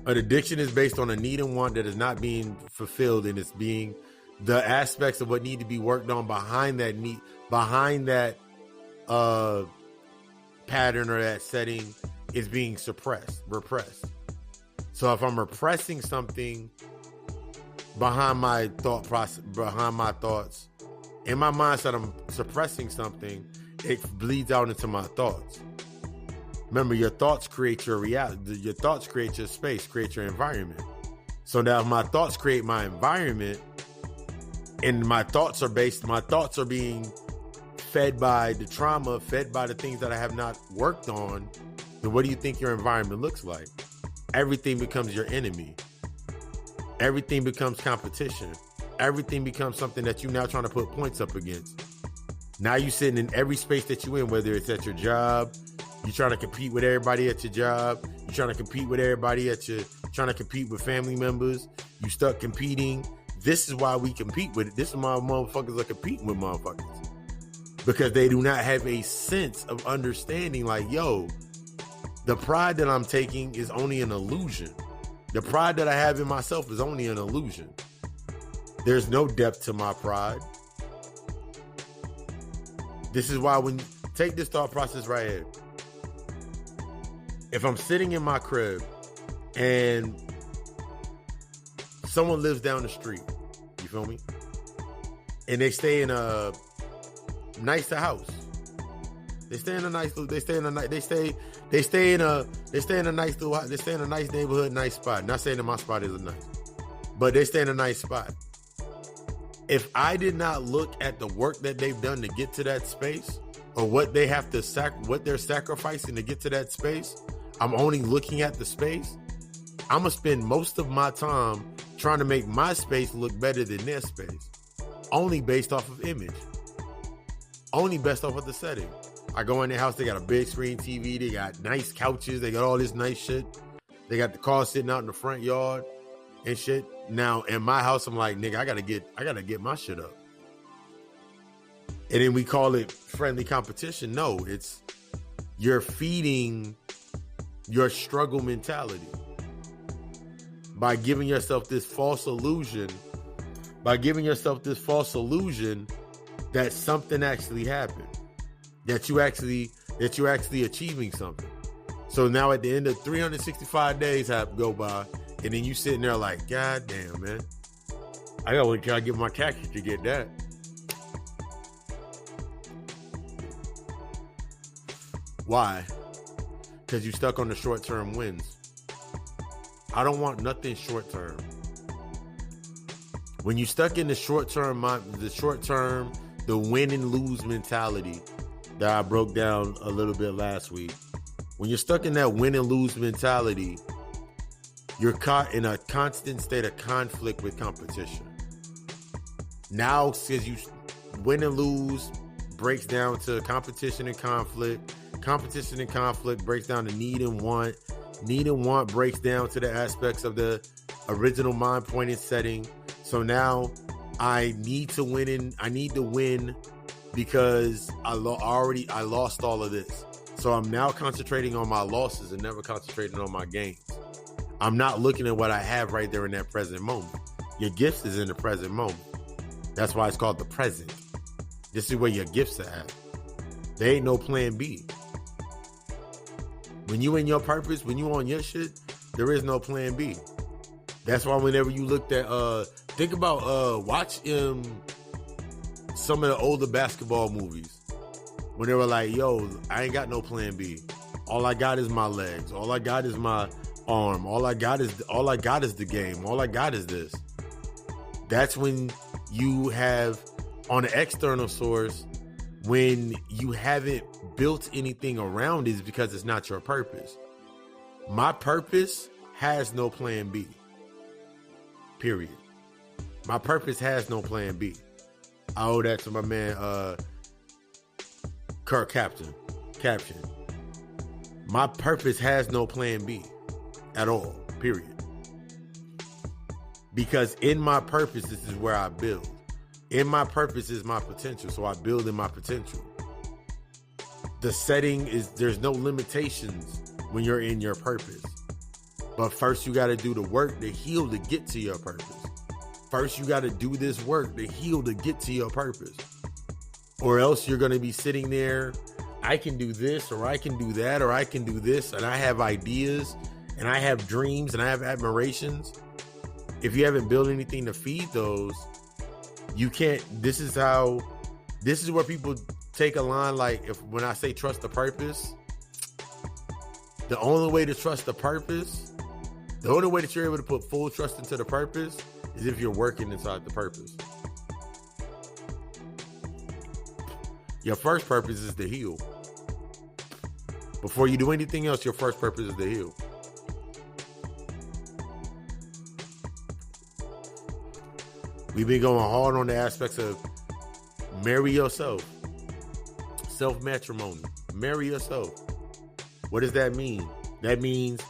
An addiction is based on a need and want that is not being fulfilled, and it's being the aspects of what need to be worked on behind that need, behind that pattern or that setting is being repressed. So if I'm repressing something behind my thought process, behind my thoughts, in my mindset, I'm suppressing something, it bleeds out into my thoughts. Remember, your thoughts create your reality. Your thoughts create your space, create your environment. So now if my thoughts create my environment, and my thoughts are being fed by the trauma, fed by the things that I have not worked on, then what do you think your environment looks like? Everything becomes your enemy. Everything becomes competition. Everything becomes something that you're now trying to put points up against. Now you're sitting in every space that you're in, whether it's at your job, you're trying to compete with everybody at your job, you're trying to compete with everybody trying to compete with family members, you start competing. This is why we compete with it. This is why motherfuckers are competing with motherfuckers. because they do not have a sense of understanding like, yo, the pride that I'm taking is only an illusion. The pride that I have in myself is only an illusion. There's no depth to my pride. This is why when you take this thought process right here. If I'm sitting in my crib and someone lives down the street, you feel me? And they stay in a nicer house. They stay in a nice neighborhood, nice spot. Not saying that my spot isn't nice, but they stay in a nice spot. If I did not look at the work that they've done to get to that space, or what they have to what they're sacrificing to get to that space, I'm only looking at the space. I'm gonna spend most of my time trying to make my space look better than their space, only based off of image, only based off of the setting. I go in their house, they got a big screen TV, they got nice couches, they got all this nice shit. They got the car sitting out in the front yard and shit. Now in my house, I'm like, nigga, I gotta get my shit up. And then we call it friendly competition. No, it's you're feeding your struggle mentality by giving yourself this false illusion, that something actually happened, that you're actually achieving something. So now at the end of 365 days go by, and then you sitting there like, God damn, man, I gotta wait till I get my khakis to get that. Why? Because you stuck on the short-term wins. I don't want nothing short-term. When you stuck in the short-term, the win and lose mentality that I broke down a little bit last week. When you're stuck in that win and lose mentality, you're caught in a constant state of conflict with competition. Now, because you win and lose breaks down to competition and conflict. Competition and conflict breaks down to need and want. Need and want breaks down to the aspects of the original mind pointed setting. So now I need to win because I lost all of this. So I'm now concentrating on my losses and never concentrating on my gains. I'm not looking at what I have right there in that present moment. Your gifts is in the present moment. That's why it's called the present. This is where your gifts are at. There ain't no plan B. When you in your purpose, when you on your shit, there is no plan B. That's why whenever you looked at, think about, watch some of the older basketball movies when they were like, yo, I ain't got no plan B. All I got is my legs. All I got is my arm. All I got is the game. All I got is this. That's when you have on an external source, when you haven't built anything around it, is because it's not your purpose. My purpose has no plan B. Period. My purpose has no plan B. I owe that to my man, Kirk Captain. My purpose has no plan B at all. Period. Because in my purpose, this is where I build. In my purpose is my potential, so I build in my potential. The setting is, there's no limitations when you're in your purpose. But first you got to do the work to heal to get to your purpose. First you got to do this work to heal to get to your purpose. Or else you're going to be sitting there, I can do this, or I can do that, or I can do this, and I have ideas, and I have dreams, and I have admirations. If you haven't built anything to feed those, you can't. This is where people take a line like, when I say trust the purpose, the only way to trust the purpose, the only way that you're able to put full trust into the purpose is if you're working inside the purpose. Your first purpose is to heal. Before you do anything else, your first purpose is to heal. We've been going hard on the aspects of marry yourself. Self-matrimony. Marry yourself. What does that mean? That means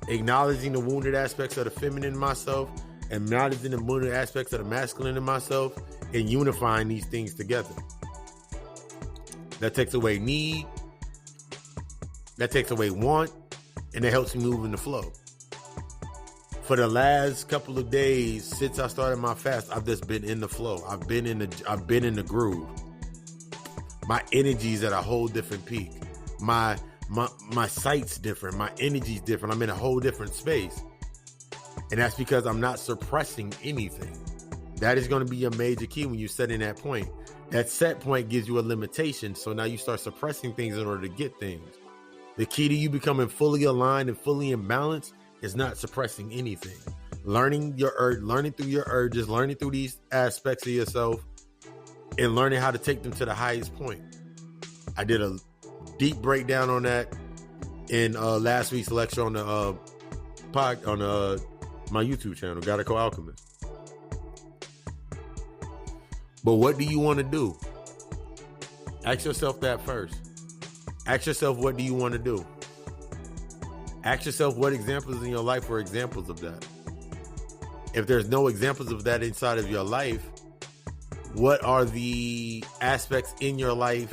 acknowledging the wounded aspects of the feminine in myself, acknowledging the wounded aspects of the masculine in myself, and unifying these things together. That takes away need. That takes away want. And it helps me move in the flow. For the last couple of days since I started my fast, I've just been in the flow. I've been in the groove. My energy's at a whole different peak. My sight's different. My energy's different. I'm in a whole different space. And that's because I'm not suppressing anything. That is going to be a major key when you set in that point. That set point gives you a limitation. So now you start suppressing things in order to get things. The key to you becoming fully aligned and fully in balance is not suppressing anything. Learning through your urges, learning through these aspects of yourself, and learning how to take them to the highest point. I did a deep breakdown on that in last week's lecture on the my YouTube channel, G.O.D Alkhemist. But what do you want to do? Ask yourself that first. Ask yourself, what do you want to do? Ask yourself what examples in your life are examples of that. If there's no examples of that inside of your life, what are the aspects in your life?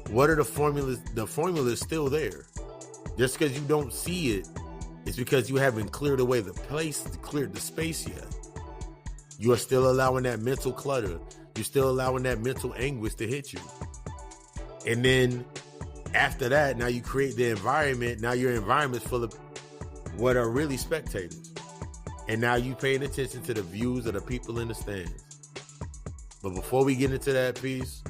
What are the formulas? The formula is still there. Just because you don't see it, it's because you haven't cleared away cleared the space yet. You are still allowing that mental clutter. You're still allowing that mental anguish to hit you. And then after that, now you create the environment. Now your environment's full of what are really spectators. And now you paying attention to the views of the people in the stands. But before we get into that piece,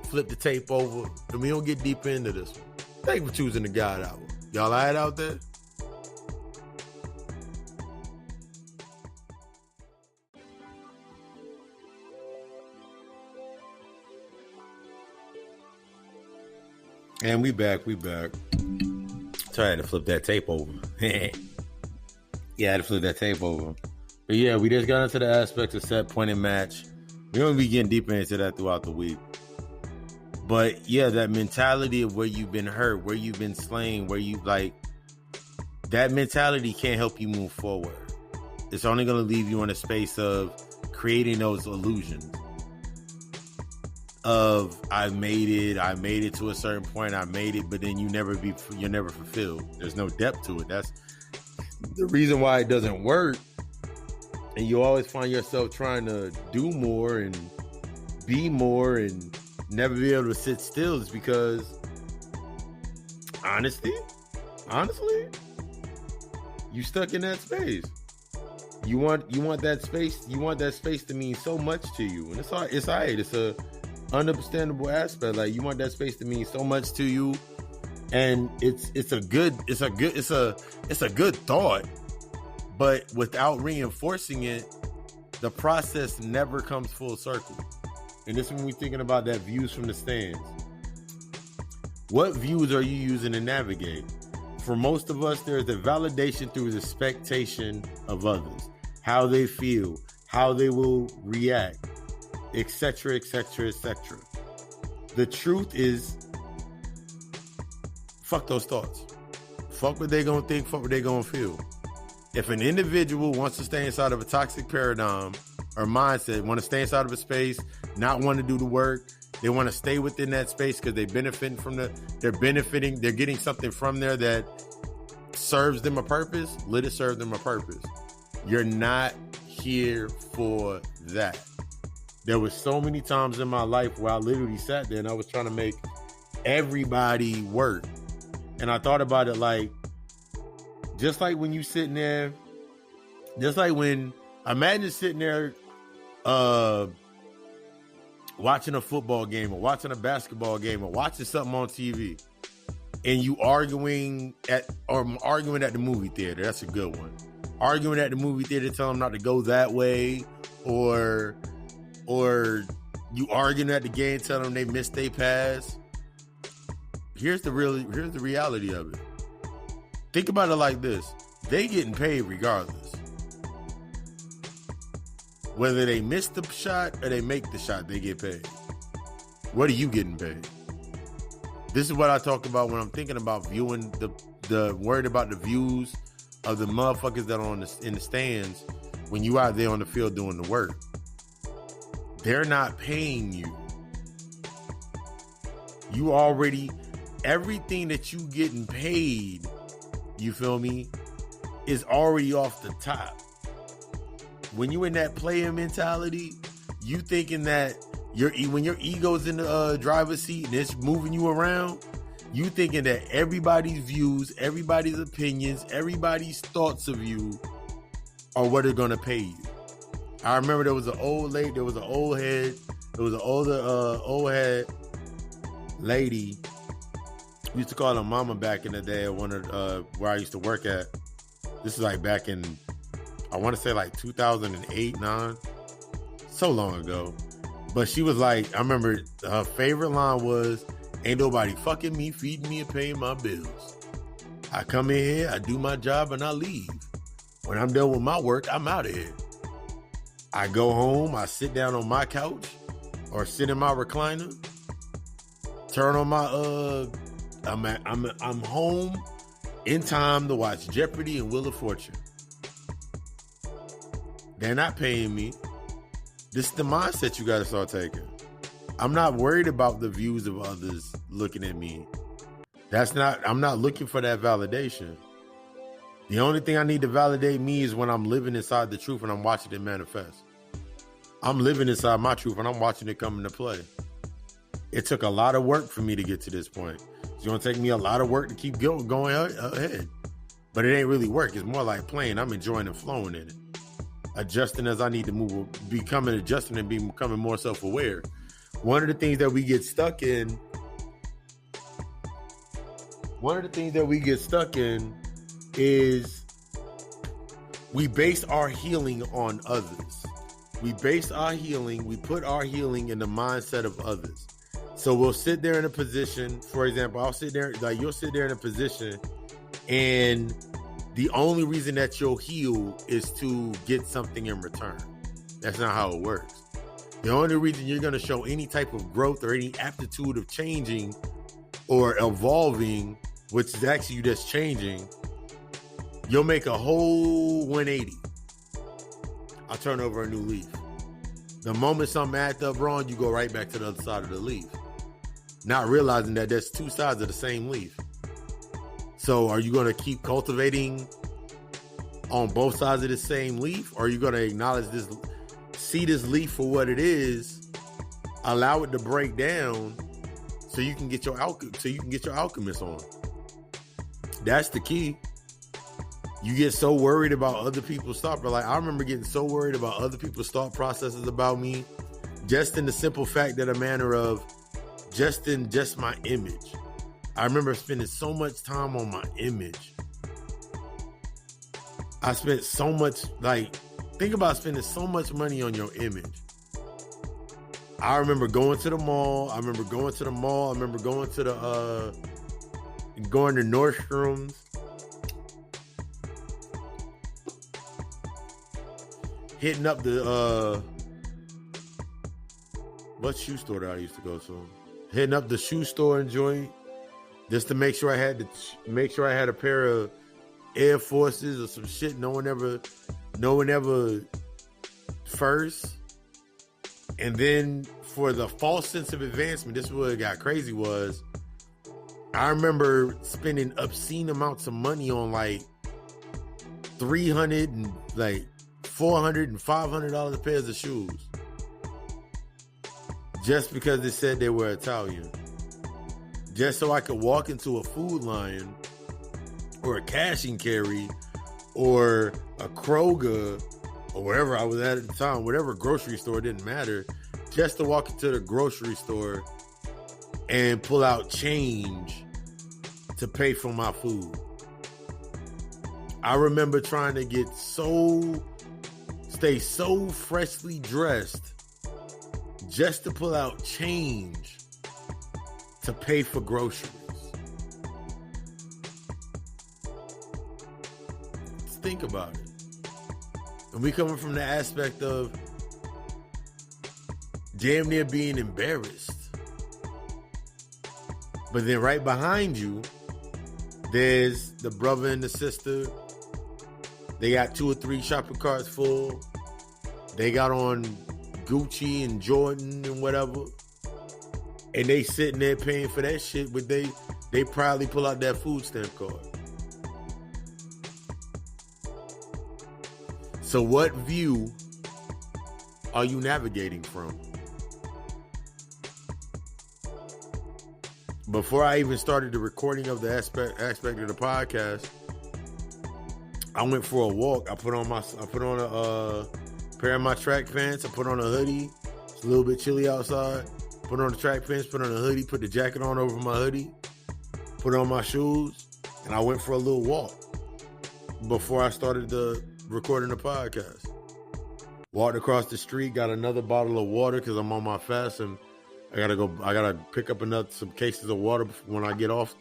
flip the tape over, and we don't get deep into this one. Thank you for choosing the God Hour. Y'all all right out there? And we back. So I had to flip that tape over. Yeah, I had to flip that tape over. But yeah, we just got into the aspects of set, point, and match. We're going to be getting deeper into that throughout the week. But yeah, that mentality of where you've been hurt, where you've been slain, where you that mentality can't help you move forward. It's only going to leave you in a space of creating those illusions of I made it to a certain point, but then you're never fulfilled. There's no depth to it. That's the reason why it doesn't work. And you always find yourself trying to do more and be more and never be able to sit still, is because honestly, you stuck in that space. You want that space. You want that space to mean so much to you, and it's all right. It's a understandable aspect. Like, you want that space to mean so much to you, and it's a good thought. But without reinforcing it, the process never comes full circle. And this is when we're thinking about that views from the stands. What views are you using to navigate? For most of us, there's the validation through the expectation of others, how they feel, how they will react, etc., etc., etc. The truth is, fuck those thoughts. Fuck what they gonna think, fuck what they gonna feel. If an individual wants to stay inside of a toxic paradigm or mindset, want to stay inside of a space, not want to do the work, they want to stay within that space because they're getting something from there that serves them a purpose, let it serve them a purpose. You're not here for that. There was so many times in my life where I literally sat there and I was trying to make everybody work. And I thought about it like, just like when you sitting there, imagine sitting there watching a football game or watching a basketball game or watching something on TV, and you arguing at the movie theater. That's a good one. Arguing at the movie theater, telling them not to go that way, or you arguing at the game, telling them they missed their pass. Here's the reality of it. Think about it like this. They getting paid regardless. Whether they miss the shot or they make the shot, they get paid. What are you getting paid? This is what I talk about when I'm thinking about viewing the worried about the views of the motherfuckers that are in the stands when you out there on the field doing the work. They're not paying you. You already, everything that you getting paid, you feel me, is already off the top. When you in that player mentality, you thinking that when your ego's in the driver's seat and it's moving you around, you thinking that everybody's views, everybody's opinions, everybody's thoughts of you are what are gonna pay you. I remember there was an old lady, there was an old head, there was an older old head lady. We used to call her mama back in the day at one of where I used to work at. This is like back in, I want to say like 2008, 9, so long ago. But she was like, I remember her favorite line was, "Ain't nobody fucking me, feeding me, and paying my bills. I come in here, I do my job, and I leave. When I'm done with my work, I'm out of here. I go home, I sit down on my couch or sit in my recliner, turn on my I'm home in time to watch Jeopardy and Wheel of Fortune. They're not paying me. This is the mindset you got to start taking. I'm not worried about the views of others looking at me. I'm not looking for that validation. The only thing I need to validate me is when I'm living inside the truth and I'm watching it manifest. I'm living inside my truth and I'm watching it come into play. It took a lot of work for me to get to this point. It's going to take me a lot of work to keep going ahead. But it ain't really work. It's more like playing. I'm enjoying and flowing in it. Adjusting as I need to move, adjusting and becoming more self-aware. One of the things that we get stuck in is we base our healing on others. We put our healing in the mindset of others. So we'll sit there in a position, for example, you'll sit there in a position and the only reason that you'll heal is to get something in return. That's not how it works. The only reason you're going to show any type of growth or any aptitude of changing or evolving, which is actually you just changing, you'll make a whole 180. I'll turn over a new leaf. The moment something acts up wrong, you go right back to the other side of the leaf. Not realizing that there's two sides of the same leaf. So are you going to keep cultivating on both sides of the same leaf? Or are you going to acknowledge this, see this leaf for what it is, allow it to break down so you can get your alchemist on? That's the key. You get so worried about other people's thought, but like I remember getting so worried about other people's thought processes about me, just in the simple fact that a manner of just my image. I remember spending so much time on my image. I spent so much, think about spending so much money on your image. I remember going to Nordstrom's. Hitting up the, what shoe store that I used to go to? Hitting up the shoe store and joint. Just to make sure I had a pair of Air Forces or some shit no one ever first. And then for the false sense of advancement, this is what got crazy was I remember spending obscene amounts of money on like $300 and like $400 and $500 pairs of shoes. Just because they said they were Italian. Just so I could walk into a Food Lion or a cash and carry or a Kroger or wherever I was at the time, whatever grocery store, didn't matter, just to walk into the grocery store and pull out change to pay for my food. I remember trying to stay so freshly dressed just to pull out change to pay for groceries. Let's think about it. And we coming from the aspect of damn near being embarrassed. But then right behind you, there's the brother and the sister. They got 2 or 3 shopping carts full. They got on Gucci and Jordan and whatever. And they sitting there paying for that shit, but they proudly pull out that food stamp card. So what view are you navigating from? Before I even started the recording of the aspect of the podcast, I went for a walk. I put on a pair of my track pants. I put on a hoodie. It's a little bit chilly outside. Put on the track pants, put on a hoodie, put the jacket on over my hoodie, put on my shoes, and I went for a little walk before I started recording the podcast. Walked across the street, got another bottle of water because I'm on my fast, and I gotta pick up some cases of water when I get off,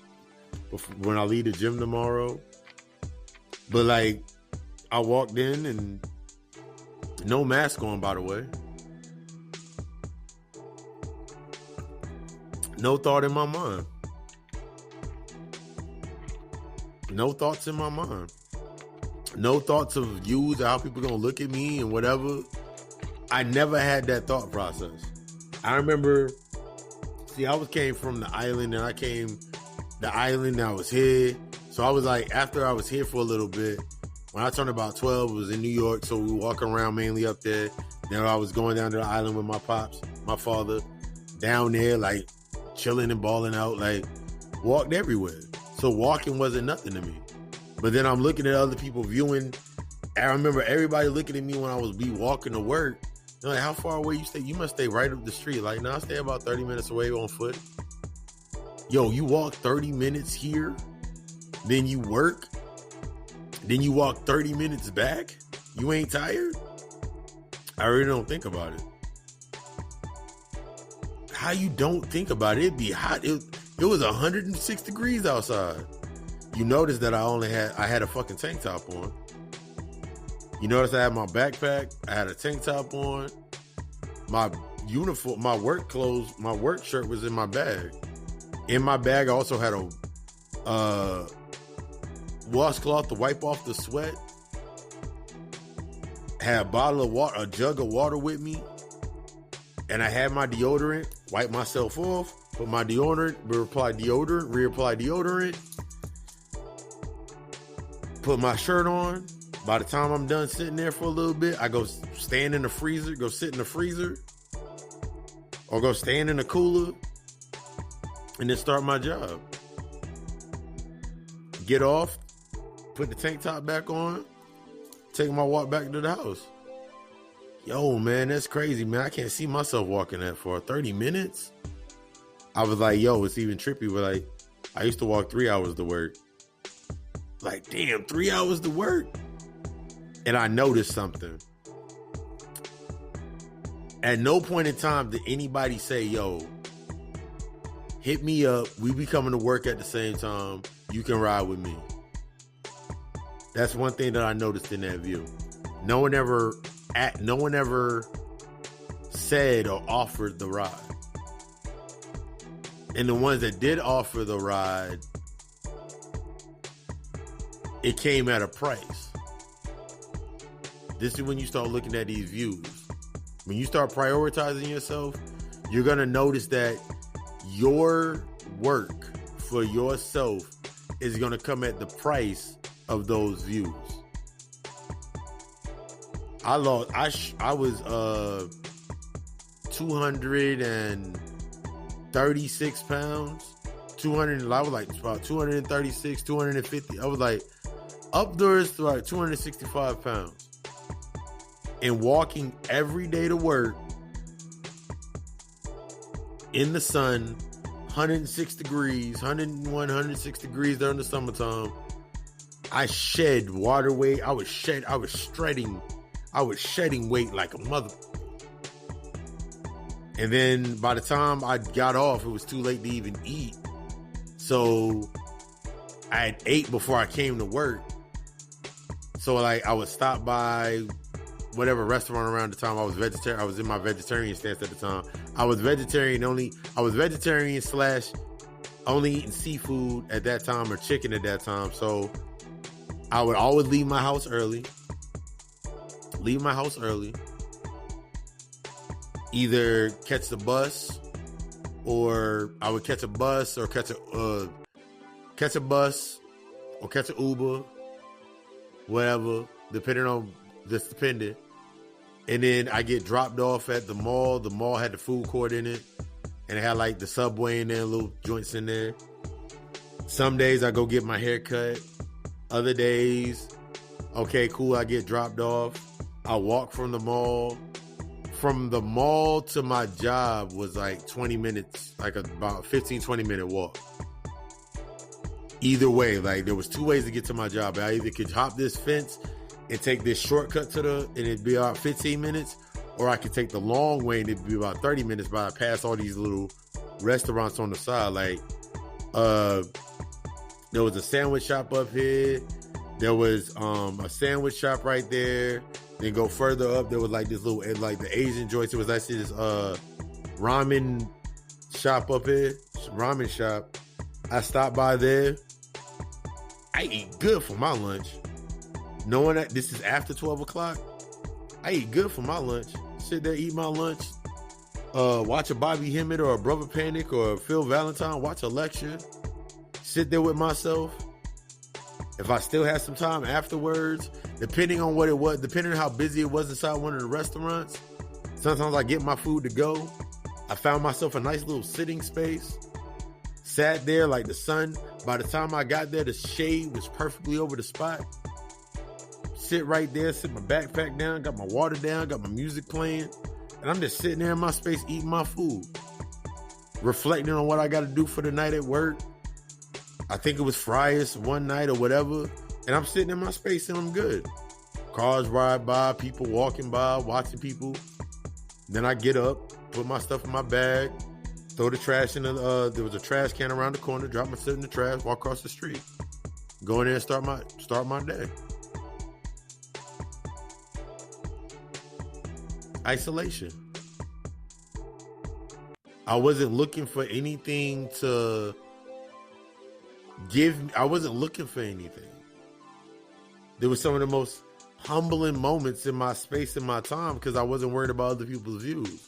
when I leave the gym tomorrow. But like, I walked in and no mask on, by the way. No thought in my mind. No thoughts in my mind. No thoughts of views, how people gonna look at me and whatever. I never had that thought process. I remember, I came from the island, and I was here. So I was like, after I was here for a little bit, when I turned about 12, it was in New York, so we walk around mainly up there. Then I was going down to the island with my pops, my father, down there, like, chilling and balling out, like, walked everywhere. So walking wasn't nothing to me. But then I'm looking at other people viewing. I remember everybody looking at me when I was walking to work. They're like, how far away you stay? You must stay right up the street. Like, no, I stay about 30 minutes away on foot. Yo, you walk 30 minutes here, then you work, then you walk 30 minutes back? You ain't tired? I really don't think about it. How you don't think about it? It'd be hot. It was 106 degrees outside. You notice that I had a fucking tank top on. You notice I had my backpack. I had a tank top on. My uniform, my work clothes, my work shirt was in my bag. In my bag, I also had a washcloth to wipe off the sweat. Had a bottle of water, a jug of water with me. And I had my deodorant, wipe myself off, put my deodorant, reapply deodorant, put my shirt on. By the time I'm done sitting there for a little bit, I go stand in the freezer, go sit in the freezer, or go stand in the cooler, and then start my job. Get off, put the tank top back on, take my walk back to the house. Yo, man, that's crazy, man. I can't see myself walking that far. 30 minutes? I was like, yo, it's even trippy. But like, I used to walk 3 hours to work. Like, damn, 3 hours to work? And I noticed something. At no point in time did anybody say, yo, hit me up. We be coming to work at the same time. You can ride with me. That's one thing that I noticed in that view. No one ever said or offered the ride. And the ones that did offer the ride, it came at a price. This is when you start looking at these views. When you start prioritizing yourself, you're going to notice that your work for yourself is going to come at the price of those views. I was 236 pounds. I was like about 236, 250. I was like upwards to like 265 pounds. And walking every day to work in the sun, 106 degrees, 101, 106 degrees during the summertime. I shed water weight. I was shedding weight like a mother. And then by the time I got off, it was too late to even eat. So I had ate before I came to work. So like I would stop by whatever restaurant around the time. I was vegetarian. I was in my vegetarian stance at the time. I was vegetarian / only eating seafood at that time or chicken at that time. So I would always leave my house early. Either catch the bus or I would catch a bus or catch an Uber, whatever, depending on this dependent. And then I get dropped off at the mall. The mall had the food court in it, and it had like the Subway in there, little joints in there. Some days I go get my hair cut. Other days, okay, cool, I get dropped off. I walk from the mall. From the mall to my job was like 20 minutes, like about 15, 20 minute walk. Either way, like there was two ways to get to my job. I either could hop this fence and take this shortcut and it'd be about 15 minutes, or I could take the long way and it'd be about 30 minutes, but I pass all these little restaurants on the side. Like, there was a sandwich shop up here. There was a sandwich shop right there. Then go further up, there was like this little, like the Asian joints. It was actually this ramen shop up here, ramen shop. I stopped by there. I eat good for my lunch. Knowing that this is after 12 o'clock, I eat good for my lunch. Sit there, eat my lunch, watch a Bobby Hemmett or a Brother Panic or a Phil Valentine, watch a lecture, sit there with myself. If I still had some time afterwards, depending on what it was, depending on how busy it was inside one of the restaurants, sometimes I get my food to go. I found myself a nice little sitting space, sat there like the sun. By the time I got there, the shade was perfectly over the spot. Sit right there, sit my backpack down, got my water down, got my music playing, and I'm just sitting there in my space eating my food, reflecting on what I got to do for the night at work. I think it was Friars one night or whatever, and I'm sitting in my space and I'm good. Cars ride by, people walking by, watching people. Then I get up, put my stuff in my bag, throw the trash in there was a trash can around the corner, drop my stuff in the trash, walk across the street, go in there and start my day. Isolation. I wasn't looking for anything to I wasn't looking for anything. There was some of the most humbling moments in my space and my time because I wasn't worried about other people's views.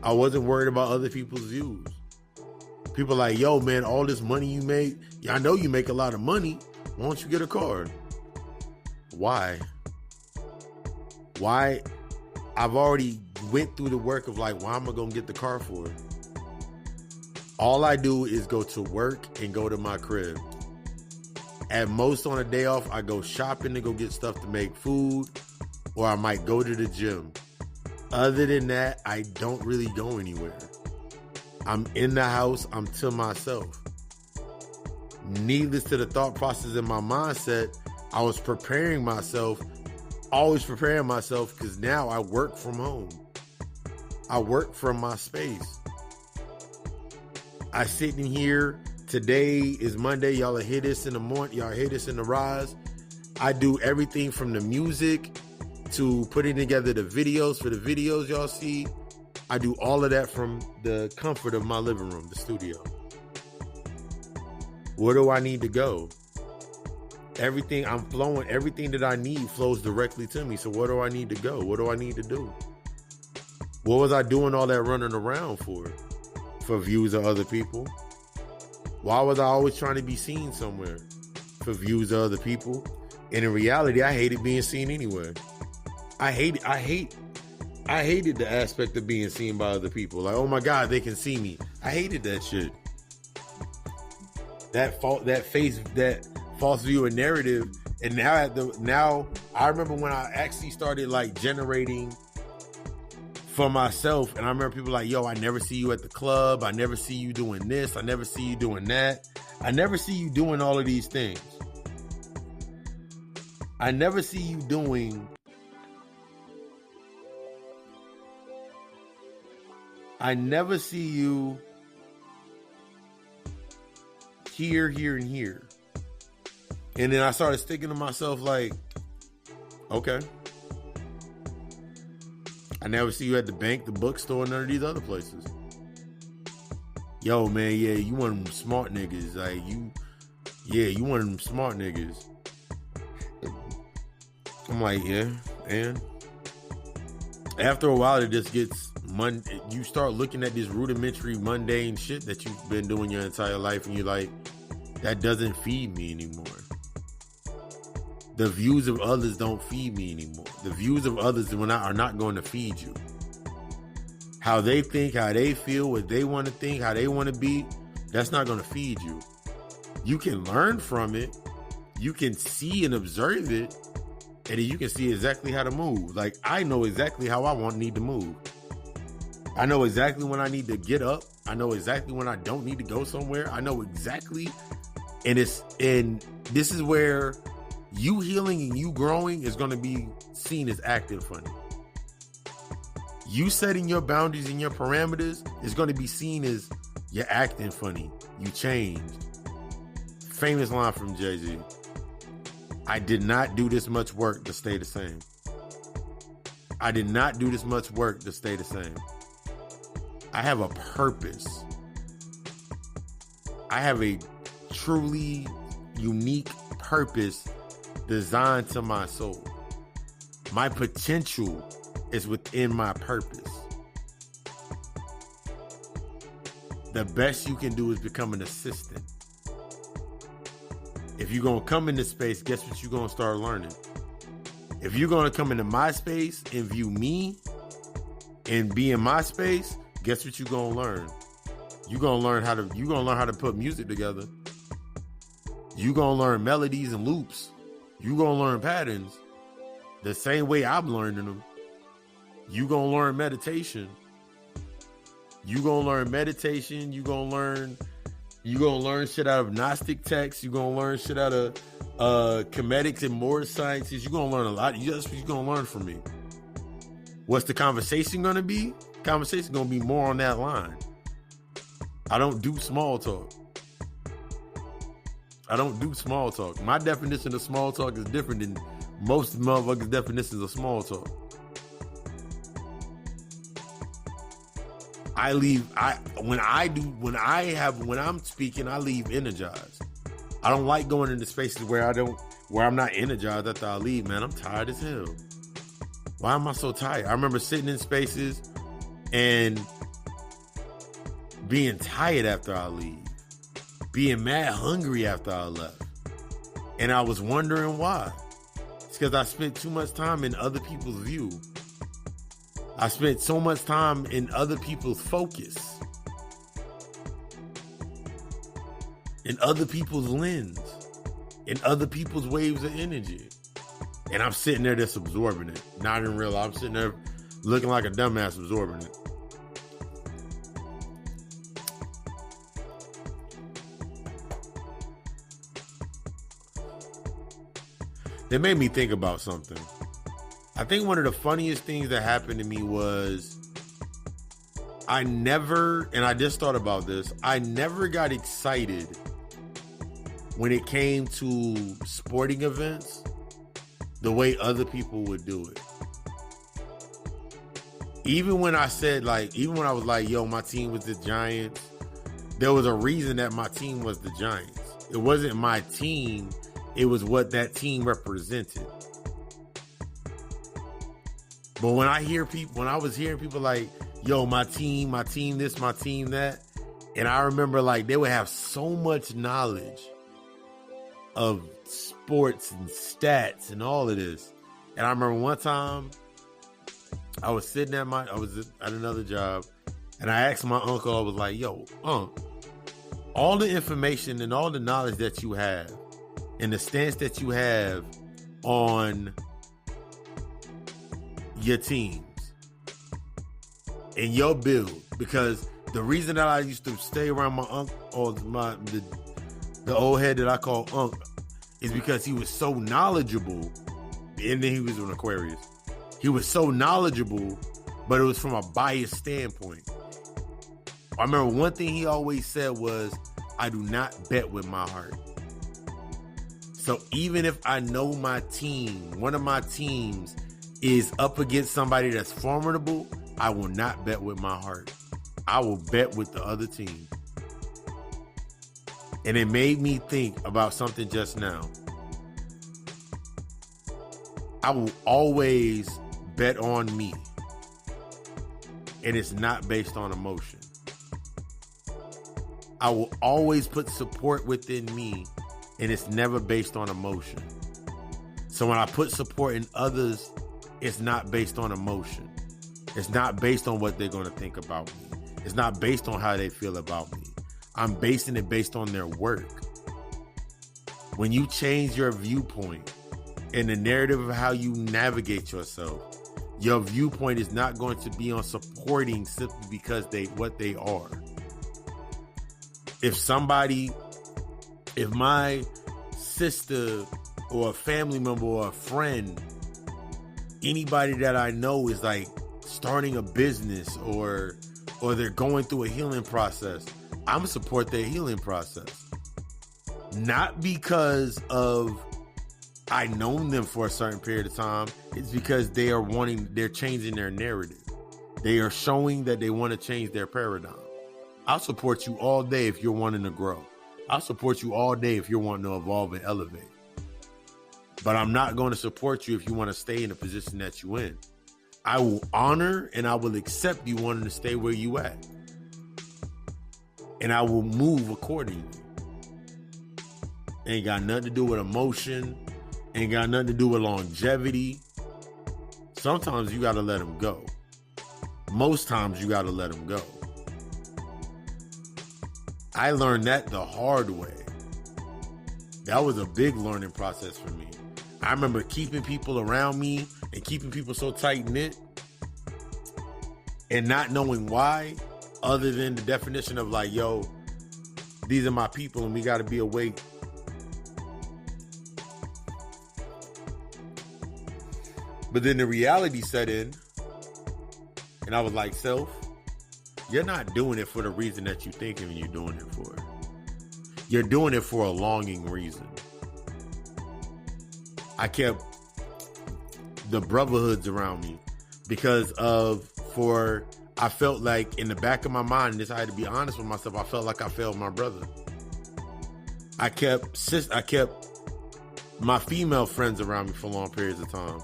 I wasn't worried about other people's views. People like, yo, man, all this money you make, yeah, I know you make a lot of money. Why don't you get a car? Why? I've already went through the work of like, why am I going to get the car for? All I do is go to work and go to my crib. At most on a day off, I go shopping to go get stuff to make food, or I might go to the gym. Other than that, I don't really go anywhere. I'm in the house, I'm to myself. Needless to the thought process in my mindset, I was preparing myself, always preparing myself, because now I work from home. I work from my space. I sit in here. Today is Monday. Y'all hear this in the morning. Y'all hear this in the rise. I do everything from the music to putting together the videos for the videos y'all see. I do all of that from the comfort of my living room, the studio. Where do I need to go? Everything I'm flowing, everything that I need flows directly to me. So where do I need to go? What do I need to do? What was I doing all that running around for? For views of other people? Why was I always trying to be seen somewhere? For views of other people? And in reality, I hated being seen anywhere. I hated the aspect of being seen by other people. Like, oh my God, they can see me. I hated that shit. That false view and narrative. And now I remember when I actually started like generating for myself, and I remember people like, yo, I never see you at the club. I never see you doing this. I never see you doing that. I never see you doing all of these things. I never see you doing. I never see you here, and here. And then I started thinking to myself like, okay. I never see you at the bank, the bookstore, none of these other places. Yo, man, yeah, you one of them smart niggas. Like, you one of them smart niggas. I'm like, yeah, and After a while, it just gets you start looking at this rudimentary, mundane shit that you've been doing your entire life, and you're like, that doesn't feed me anymore. The views of others don't feed me anymore. The views of others are not going to feed you. How they think, how they feel, what they want to think, how they want to be, that's not going to feed you. You can learn from it. You can see and observe it. And then you can see exactly how to move. Like, I know exactly how I need to move. I know exactly when I need to get up. I know exactly when I don't need to go somewhere. I know exactly. And this is where you healing and you growing is going to be seen as acting funny. You setting your boundaries and your parameters is going to be seen as you're acting funny. You changed. Famous line from Jay-Z. I did not do this much work to stay the same. I did not do this much work to stay the same. I have a purpose. I have a truly unique purpose designed to my soul. My potential is within my purpose. The best you can do is become an assistant. If you're going to come into space, guess what you're going to start learning? If you're going to come into my space and view me and be in my space, guess what you're going to learn? You're going to learn how to put music together. You're going to learn melodies and loops. You're going to learn patterns the same way I'm learning them. You're going to learn meditation. You're going to learn meditation. You're going to learn shit out of Gnostic texts. You're going to learn shit out of comedics and more sciences. You're going to learn a lot. You're going to learn from me. What's the conversation going to be? Conversation going to be more on that line. I don't do small talk. My definition of small talk is different than most motherfuckers' definitions of small talk. When I'm speaking, I leave energized. I don't like going into spaces where I'm not energized after I leave, man. I'm tired as hell. Why am I so tired? I remember sitting in spaces and being tired after I leave, being mad hungry after I left. And I was wondering why. It's because I spent too much time in other people's view. I spent so much time in other people's focus, in other people's lens, in other people's waves of energy. And I'm sitting there just absorbing it. Not even real. I'm sitting there looking like a dumbass absorbing it. It made me think about something. I think one of the funniest things that happened to me was I just thought about this, I never got excited when it came to sporting events the way other people would do it. Even when I was like, yo, my team was the Giants, there was a reason that my team was the Giants. It wasn't my team, it was what that team represented. But when I was hearing people like, yo, my team this, my team that, and I remember like they would have so much knowledge of sports and stats and all of this. And I remember one time I was sitting I was at another job, and I asked my uncle, I was like, yo, all the information and all the knowledge that you have and the stance that you have on your teams and your build, because the reason that I used to stay around my uncle, or the old head that I call Unc, is because he was so knowledgeable. And then he was an Aquarius. He was so knowledgeable, but it was from a biased standpoint. I remember one thing he always said was, I do not bet with my heart. So even if I know my team, one of my teams is up against somebody that's formidable, I will not bet with my heart. I will bet with the other team. And it made me think about something just now. I will always bet on me. and it's not based on emotion. I will always put support within me, and it's never based on emotion. So when I put support in others, it's not based on emotion. It's not based on what they're going to think about me. It's not based on how they feel about me. I'm basing it based on their work. When you change your viewpoint and the narrative of how you navigate yourself, your viewpoint is not going to be on supporting simply because what they are. If my sister or a family member or a friend, anybody that I know is like starting a business or they're going through a healing process, I'm gonna support their healing process. Not because of I known them for a certain period of time. It's because they're changing their narrative. They are showing that they want to change their paradigm. I'll support you all day if you're wanting to grow. I'll support you all day if you're wanting to evolve and elevate. But I'm not going to support you if you want to stay in the position that you're in. I will honor and I will accept you wanting to stay where you at. And I will move accordingly. Ain't got nothing to do with emotion. Ain't got nothing to do with longevity. Sometimes you got to let them go. Most times you got to let them go. I learned that the hard way. That was a big learning process for me. I remember keeping people around me and keeping people so tight-knit and not knowing why, other than the definition of like, yo, these are my people and we got to be awake. But then the reality set in and I was like, self, you're not doing it for the reason that you thinking you're doing it for. You're doing it for a longing reason. I kept the brotherhoods around me because I felt like in the back of my mind, this I had to be honest with myself, I felt like I failed my brother. I kept my female friends around me for long periods of time.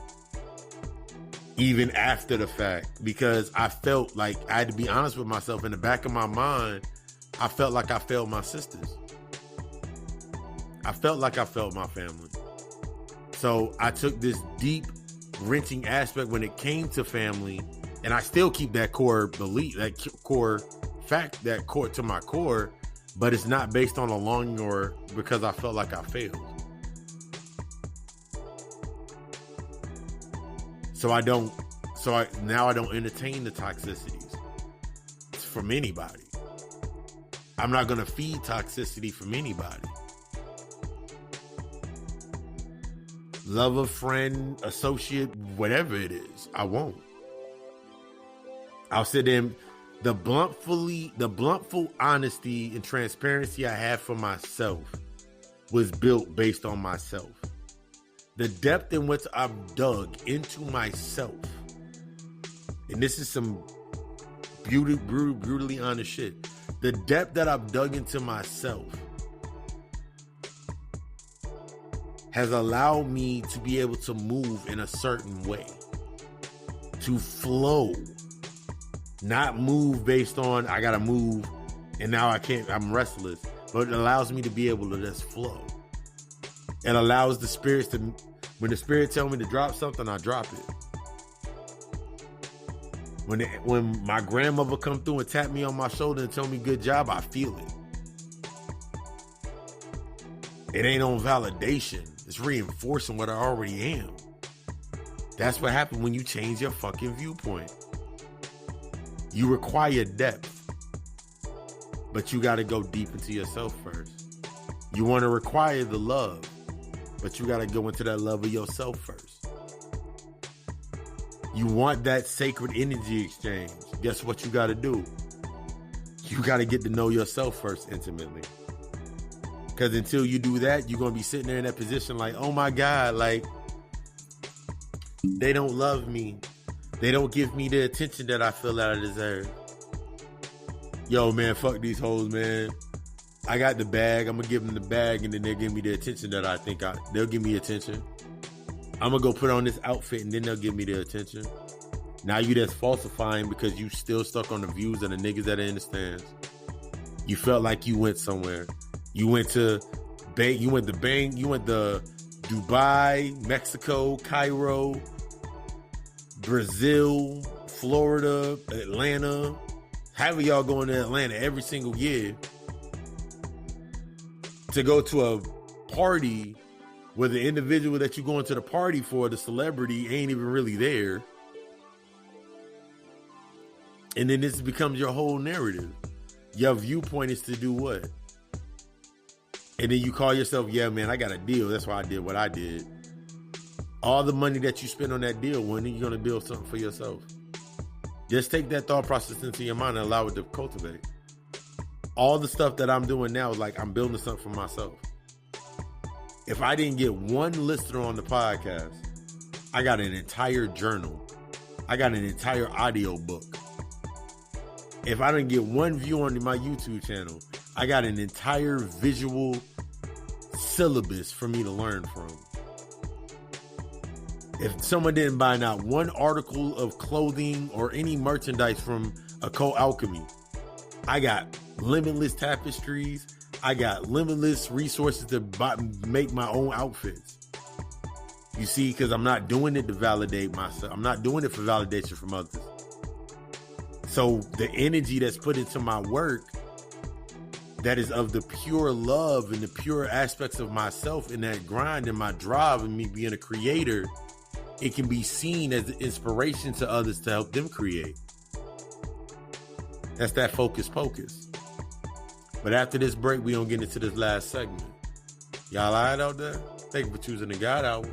Even after the fact, because I felt like I had to be honest with myself. In the back of my mind, I felt like I failed my sisters. I felt like I failed my family. So I took this deep, wrenching aspect when it came to family, and I still keep that core belief, that core fact, that core to my core, but it's not based on a longing or because I felt like I failed. Now I don't entertain the toxicities from anybody. I'm not going to feed toxicity from anybody. Lover, friend, associate, whatever it is, I won't. I'll sit in the bluntful honesty and transparency I have for myself was built based on myself. The depth in which I've dug into myself, and this is some brutally honest shit. The depth that I've dug into myself has allowed me to be able to move in a certain way, to flow, not move based on I gotta move and now I can't, I'm restless, but it allows me to be able to just flow. It allows the spirits to, when the spirit tell me to drop something, I drop it. When my grandmother come through and tap me on my shoulder and tell me good job, I feel it. It ain't on validation. It's reinforcing what I already am. That's what happens when you change your fucking viewpoint. You require depth, but you got to go deep into yourself first. You want to require the love, but you got to go into that love of yourself first. You want that sacred energy exchange. Guess what you got to do? You got to get to know yourself first intimately. Because until you do that, you're going to be sitting there in that position like, oh my God, like, they don't love me. They don't give me the attention that I feel that I deserve. Yo, man, fuck these hoes, man. I got the bag. I'm going to give them the bag, and then they'll give me the attention that I think they'll give me attention. I'm going to go put on this outfit, and then they'll give me the attention. Now you that's falsifying because you still stuck on the views of the niggas that are in the stands. You felt like you went somewhere. You went to Dubai, Mexico, Cairo, Brazil, Florida, Atlanta. Half of y'all going to Atlanta every single year to go to a party where the individual that you're going to the party for, the celebrity, ain't even really there. And then this becomes your whole narrative. Your viewpoint is to do what? And then you call yourself, yeah, man, I got a deal. That's why I did what I did. All the money that you spend on that deal, when are you going to build something for yourself? Just take that thought process into your mind and allow it to cultivate. All the stuff that I'm doing now is like I'm building something for myself. If I didn't get one listener on the podcast, I got an entire journal. I got an entire audio book. If I didn't get one view on my YouTube channel, I got an entire visual syllabus for me to learn from. If someone didn't buy not one article of clothing or any merchandise from Occult Alchemy, I got limitless tapestries. I got limitless resources to make my own outfits. You see, because I'm not doing it to validate myself. I'm not doing it for validation from others. So the energy that's put into my work, that is of the pure love and the pure aspects of myself and that grind and my drive and me being a creator, it can be seen as an inspiration to others to help them create. That's that focus pocus. But after this break, we don't get into this last segment. Y'all all right out there? Thank you for choosing the God Hour.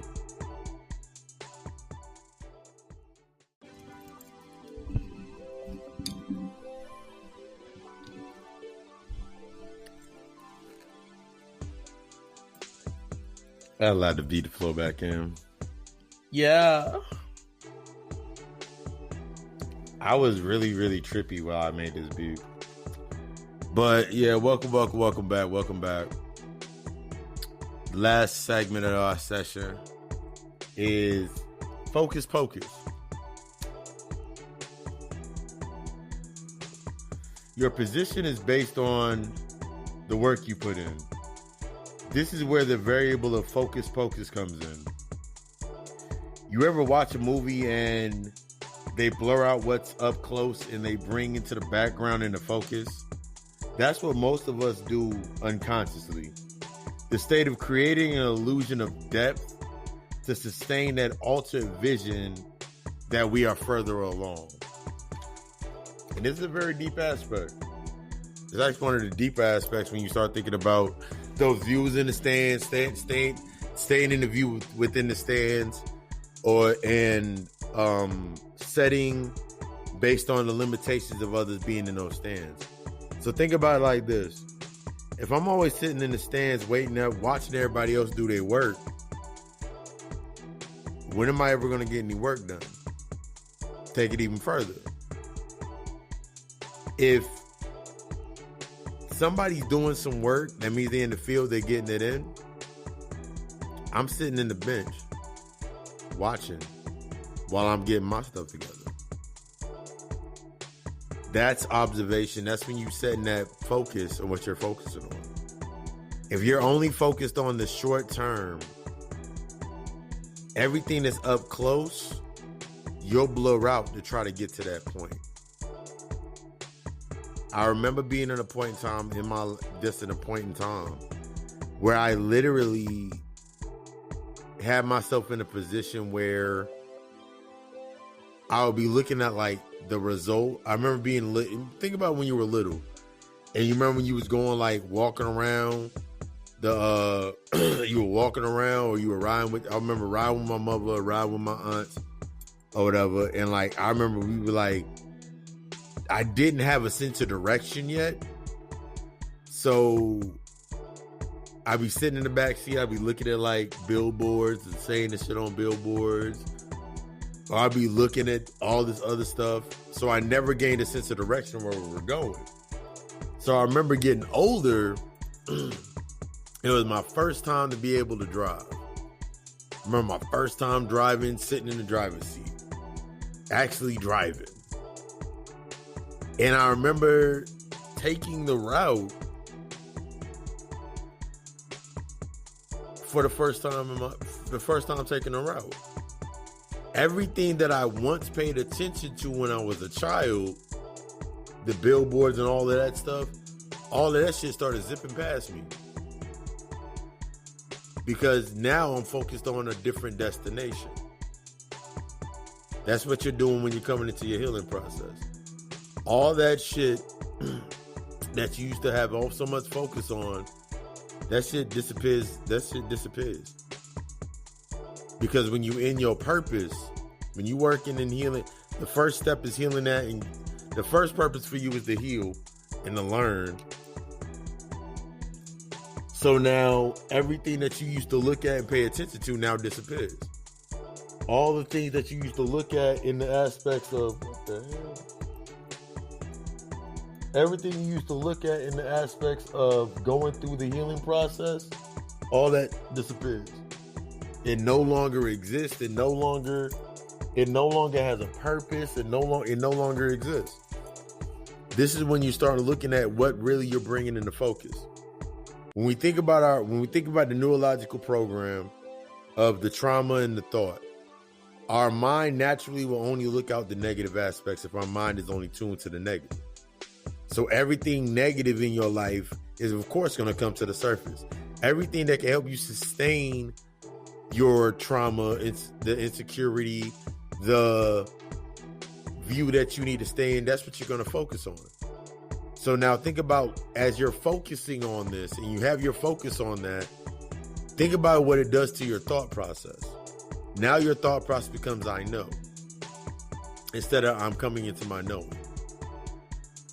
I allowed the beat to flow back in. Yeah. I was really, really trippy while I made this beat. But yeah, welcome back. The last segment of our session is Focus Pocus. Your position is based on the work you put in. This is where the variable of focus pocus comes in. You ever watch a movie and they blur out what's up close and they bring into the background into focus? That's what most of us do unconsciously. The state of creating an illusion of depth to sustain that altered vision that we are further along. And this is a very deep aspect. It's actually one of the deeper aspects when you start thinking about those views in the stands, staying in the view within the stands, and setting based on the limitations of others being in those stands. So think about it like this. If I'm always sitting in the stands waiting up, watching everybody else do their work, when am I ever going to get any work done? Take it even further. If somebody's doing some work, that means they're in the field, they're getting it in. I'm sitting in the bench watching while I'm getting my stuff together. That's observation. That's when you setting that focus on what you're focusing on. If you're only focused on the short term, everything that's up close, you'll blur out to try to get to that point. I remember being at a point in time where I literally had myself in a position where I would be looking at like the result. I remember being think about when you were little and you remember when you was going like walking around you were walking around or you were riding with, I remember riding with my mother, riding with my aunts or whatever. And like, I remember we were like, I didn't have a sense of direction yet. So I'd be sitting in the back seat. I'd be looking at like billboards and saying the shit on billboards. Or I'd be looking at all this other stuff. So I never gained a sense of direction where we were going. So I remember getting older. It was my first time to be able to drive. I remember my first time driving, sitting in the driver's seat. actually driving. And I remember taking the route for the first time taking the route. Everything that I once paid attention to when I was a child, the billboards and all of that stuff, all of that shit started zipping past me. Because now I'm focused on a different destination. That's what you're doing when you're coming into your healing process. All that shit that you used to have so much focus on, that shit disappears. Because when you in your purpose, when you working in healing, the first step is healing that, and the first purpose for you is to heal and to learn. So now everything that you used to look at and pay attention to now disappears. All the things that you used to look at in the aspects of, what the hell? Everything you used to look at in the aspects of going through the healing process, all that disappears. It no longer exists. It no longer has a purpose. It no longer exists. This is when you start looking at what really you're bringing into focus. When we think about the neurological program of the trauma and the thought, our mind naturally will only look out the negative aspects if our mind is only tuned to the negative. So everything negative in your life is, of course, going to come to the surface. Everything that can help you sustain your trauma, it's the insecurity, the view that you need to stay in, that's what you're going to focus on. So now think about, as you're focusing on this and you have your focus on that, think about what it does to your thought process. Now your thought process becomes I know, instead of I'm coming into my knowing.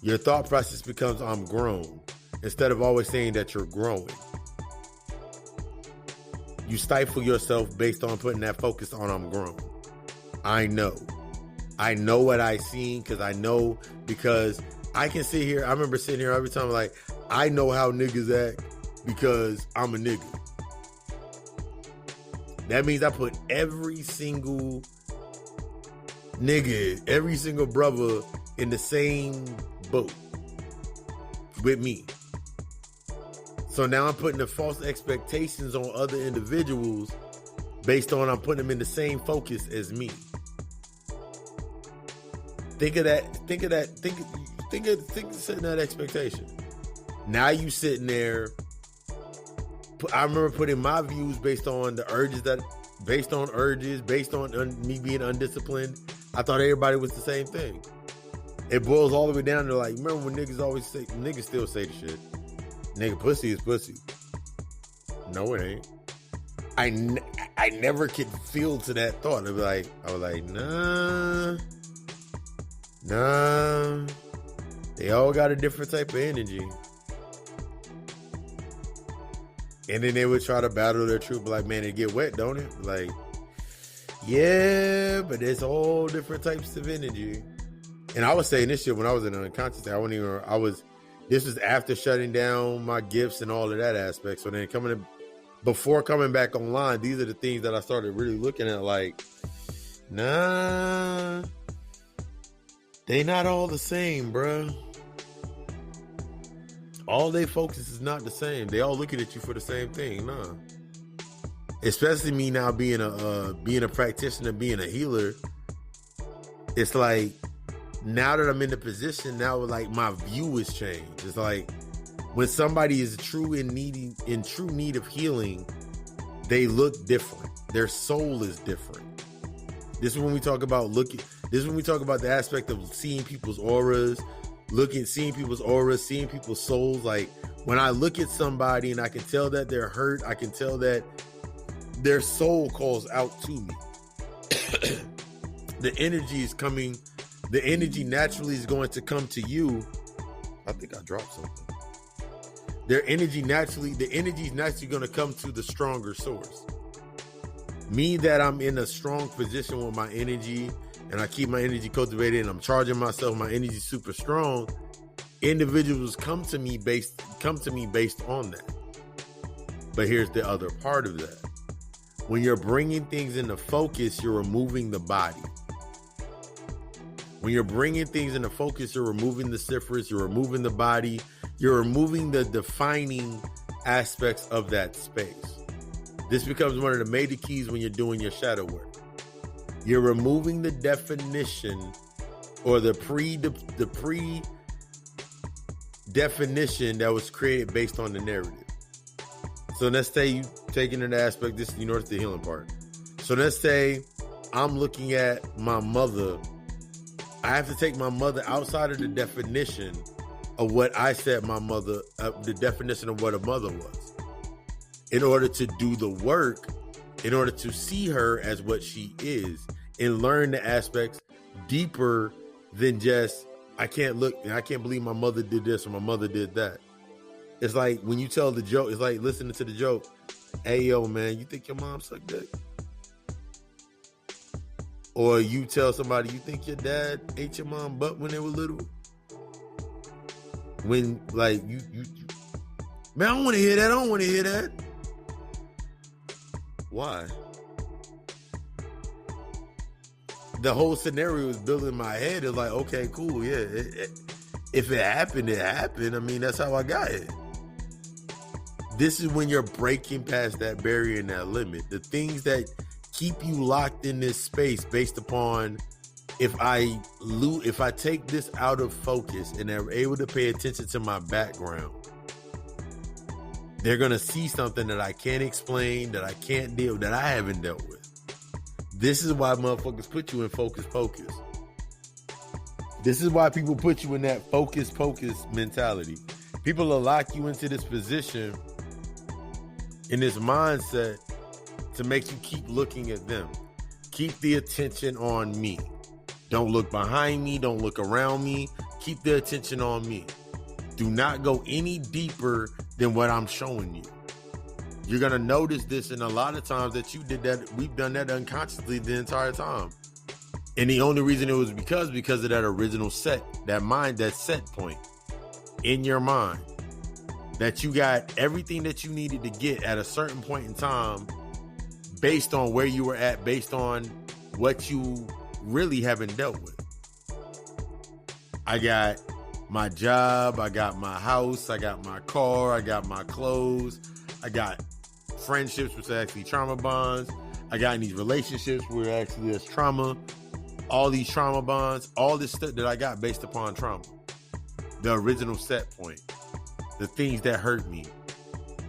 Your thought process becomes I'm grown, instead of always saying that you're growing. You stifle yourself based on putting that focus on I'm grown. I know what I seen because I can sit here. I remember sitting here every time like, I know how niggas act because I'm a nigga. That means I put every single nigga, every single brother in the same boat with me. So now I'm putting the false expectations on other individuals based on I'm putting them in the same focus as me. Think of setting that expectation. Now you sitting there. I remember putting my views based on me being undisciplined. I thought everybody was the same thing. It boils all the way down to like, remember when niggas still say the shit. Nigga, pussy is pussy. No, it ain't. I never could feel to that thought. I was like, nah. They all got a different type of energy. And then they would try to battle their truth, like, man, it get wet, don't it? Like, yeah, but there's all different types of energy. And I was saying this shit when I was in the unconscious. This was after shutting down my gifts and all of that aspect. So then before coming back online, these are the things that I started really looking at, like, nah, they not all the same, bruh. All they focus is not the same. They all looking at you for the same thing. Nah. Especially me now being a practitioner, being a healer. It's like, now that I'm in the position, now like my view has changed. It's like when somebody is in true need of healing, they look different. Their soul is different. This is when we talk about the aspect of seeing people's auras, seeing people's souls. Like when I look at somebody and I can tell that they're hurt, I can tell that their soul calls out to me. The energy is coming. The energy naturally is going to come to you. I think I dropped something. The energy is naturally going to come to the stronger source. Me that I'm in a strong position with my energy and I keep my energy cultivated and I'm charging myself, my energy is super strong. Individuals come to me based on that. But here's the other part of that. When you're bringing things into focus, you're removing the body. When you're bringing things into focus, you're removing the ciphers, you're removing the body, you're removing the defining aspects of that space. This becomes one of the major keys when you're doing your shadow work. You're removing the definition or the pre-definition that was created based on the narrative. So let's say you taking an aspect, this, you know, it's the healing part. So let's say I'm looking at my mother. I have to take my mother outside of the definition of what I said my mother, the definition of what a mother was, in order to do the work, in order to see her as what she is and learn the aspects deeper than just, I can't look and I can't believe my mother did this or my mother did that. It's like when you tell the joke, it's like listening to the joke. Hey, yo, man, you think your mom sucked dick? Or you tell somebody, you think your dad ate your mom butt when they were little? When, like, you man, I don't want to hear that. I don't want to hear that. Why? The whole scenario is building in my head. It's like, okay, cool, yeah. If it happened, it happened. I mean, that's how I got it. This is when you're breaking past that barrier and that limit. The things that keep you locked in this space based upon if I take this out of focus and they're able to pay attention to my background, they're going to see something that I can't explain, that I can't deal, that I haven't dealt with. This is why motherfuckers put you in focus. This is why people put you in that focus mentality. People will lock you into this position, in this mindset, to make you keep looking at them. Keep the attention on me. Don't look behind me. Don't look around me. Keep the attention on me. Do not go any deeper than what I'm showing you. You're going to notice this in a lot of times that you did that. We've done that unconsciously the entire time. And the only reason it was because of that original set, that set point in your mind, that you got everything that you needed to get at a certain point in time based on where you were at, based on what you really haven't dealt with. I got my job, I got my house, I got my car, I got my clothes, I got friendships, which are actually trauma bonds. I got in these relationships where actually there's trauma, all these trauma bonds, all this stuff that I got based upon trauma. The original set point, the things that hurt me.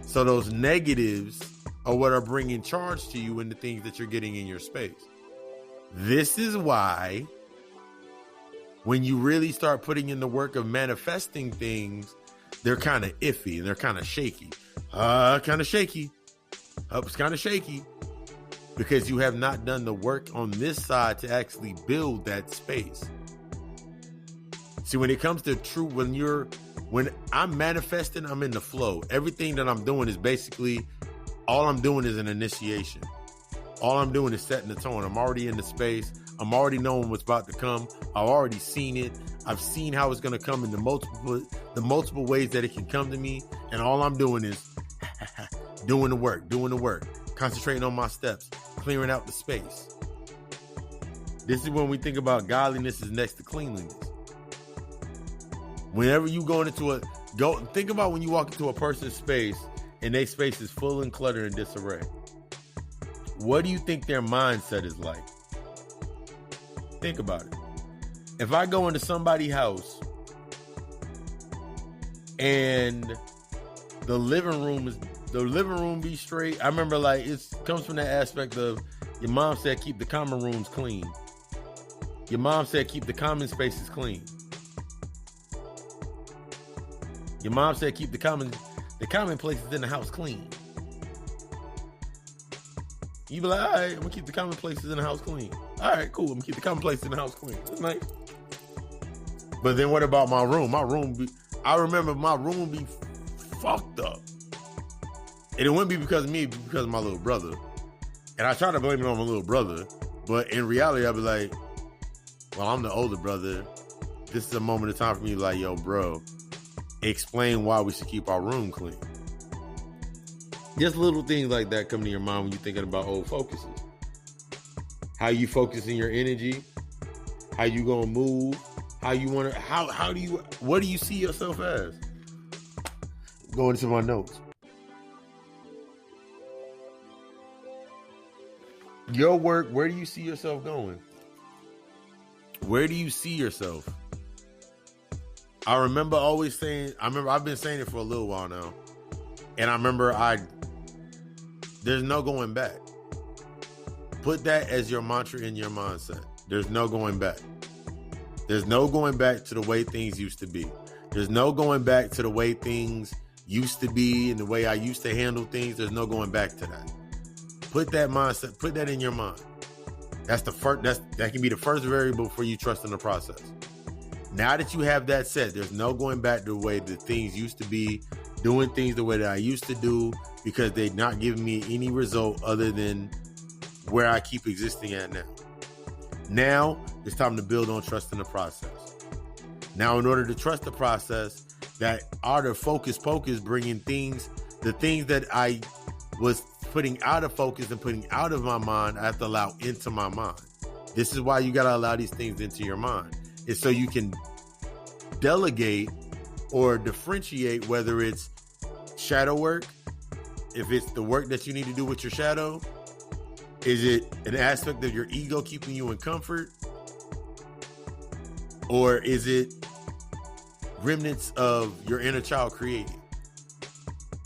So those negatives are what are bringing charge to you in the things that you're getting in your space. This is why when you really start putting in the work of manifesting things, they're kind of iffy and they're kind of shaky. It's kind of shaky because you have not done the work on this side to actually build that space. See, when it comes to true, when I'm manifesting, I'm in the flow. Everything that I'm doing is basically, all I'm doing is an initiation. All I'm doing is setting the tone. I'm already in the space. I'm already knowing what's about to come. I've already seen it. I've seen how it's going to come in the multiple ways that it can come to me. And all I'm doing is doing the work, concentrating on my steps, clearing out the space. This is when we think about godliness is next to cleanliness. Whenever you think about when you walk into a person's space and their space is full and cluttered and disarray. What do you think their mindset is like? Think about it. If I go into somebody's house and the living room be straight. I remember, like, it comes from that aspect of your mom said keep the common rooms clean. Your mom said keep the common spaces clean. Your mom said keep the common places in the house clean. You be like, all right, I'm gonna keep the common places in the house clean. All right, cool. I'm gonna keep the common places in the house clean. That's nice. But then what about my room? I remember my room be fucked up. And it wouldn't be because of me, but because of my little brother. And I try to blame it on my little brother. But in reality, I'll be like, well, I'm the older brother. This is a moment of time for me to be like, yo, bro, explain why we should keep our room clean. Just little things like that come to your mind when you're thinking about old focuses. How you focusing your energy, how you gonna move, how do you, what do you see yourself as? Going into my notes. Your work, where do you see yourself going? Where do you see yourself? I remember always saying, I've been saying it for a little while now. And I remember there's no going back. Put that as your mantra in your mindset. There's no going back. There's no going back to the way things used to be. There's no going back to the way things used to be and the way I used to handle things. There's no going back to that. Put that mindset, put that in your mind. That's the first, that can be the first variable for you trusting the process. Now that you have that set, there's no going back to the way that things used to be, doing things the way that I used to do, because they're not giving me any result other than where I keep existing at now. Now it's time to build on trusting the process. Now, in order to trust the process, that art of focus pocus, bringing the things that I was putting out of focus and putting out of my mind, I have to allow into my mind. This is why you got to allow these things into your mind. It's so you can delegate or differentiate whether it's shadow work, if it's the work that you need to do with your shadow. Is it an aspect of your ego keeping you in comfort? Or is it remnants of your inner child creating?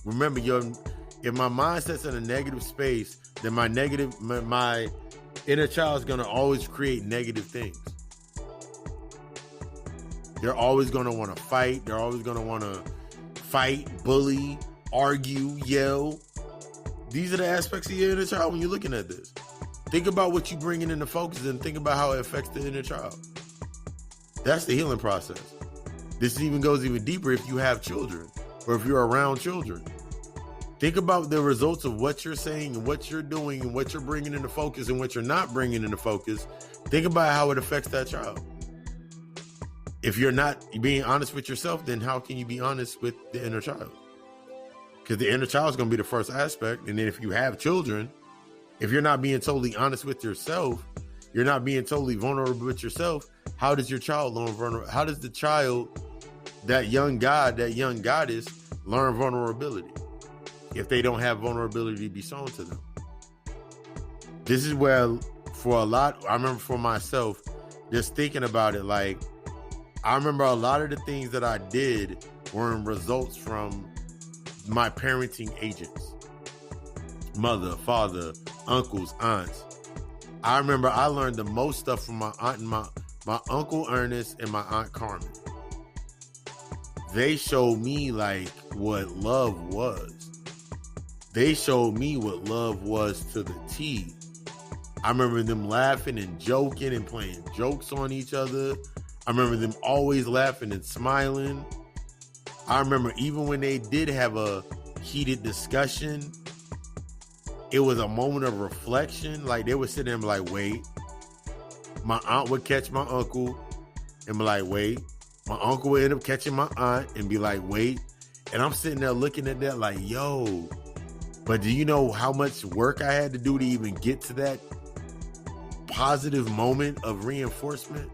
Remember, if my mindset's in a negative space, then my inner child is going to always create negative things. They're always going to want to fight. They're always going to want to fight, bully, argue, yell. These are the aspects of your inner child when you're looking at this. Think about what you're bringing into focus and think about how it affects the inner child. That's the healing process. This even goes even deeper if you have children or if you're around children. Think about the results of what you're saying and what you're doing and what you're bringing into focus and what you're not bringing into focus. Think about how it affects that child. If you're not being honest with yourself, then how can you be honest with the inner child? Because the inner child is going to be the first aspect. And then if you have children, if you're not being totally honest with yourself, you're not being totally vulnerable with yourself, how does your child learn vulnerability? How does the child, that young god, that young goddess, learn vulnerability if they don't have vulnerability to be shown to them? This is where, for a lot, I remember for myself, just thinking about it, like, I remember a lot of the things that I did were in results from my parenting agents. Mother, father, uncles, aunts. I remember I learned the most stuff from my aunt and my uncle Ernest and my aunt Carmen. They showed me like what love was. They showed me what love was to the T. I remember them laughing and joking and playing jokes on each other. I remember them always laughing and smiling. I remember even when they did have a heated discussion, it was a moment of reflection. Like they would sit there and be like, wait. My aunt would catch my uncle and be like, wait. My uncle would end up catching my aunt and be like, wait. And I'm sitting there looking at that like, yo, but do you know how much work I had to do to even get to that positive moment of reinforcement?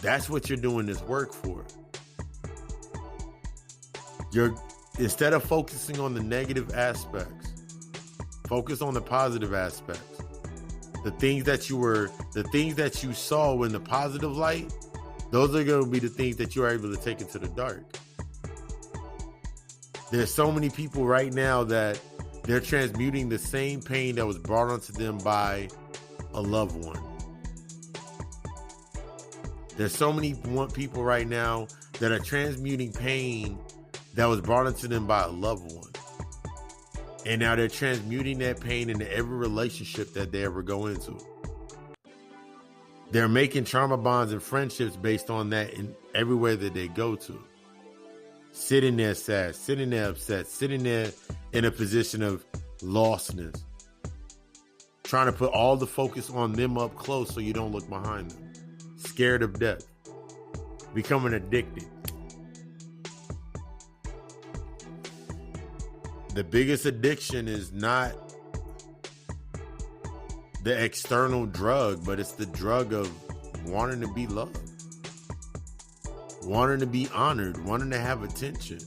That's what you're doing this work for. Instead of focusing on the negative aspects, focus on the positive aspects. The things that you saw in the positive light, those are going to be the things that you are able to take into the dark. There's so many people right now that they're transmuting the same pain that was brought onto them by a loved one. There's so many people right now that are transmuting pain that was brought into them by a loved one. And now they're transmuting that pain into every relationship that they ever go into. They're making trauma bonds and friendships based on that in everywhere that they go to. Sitting there sad, sitting there upset, sitting there in a position of lostness. Trying to put all the focus on them up close so you don't look behind them. Scared of death. Becoming addicted. The biggest addiction is not the external drug, but it's the drug of wanting to be loved, wanting to be honored, wanting to have attention.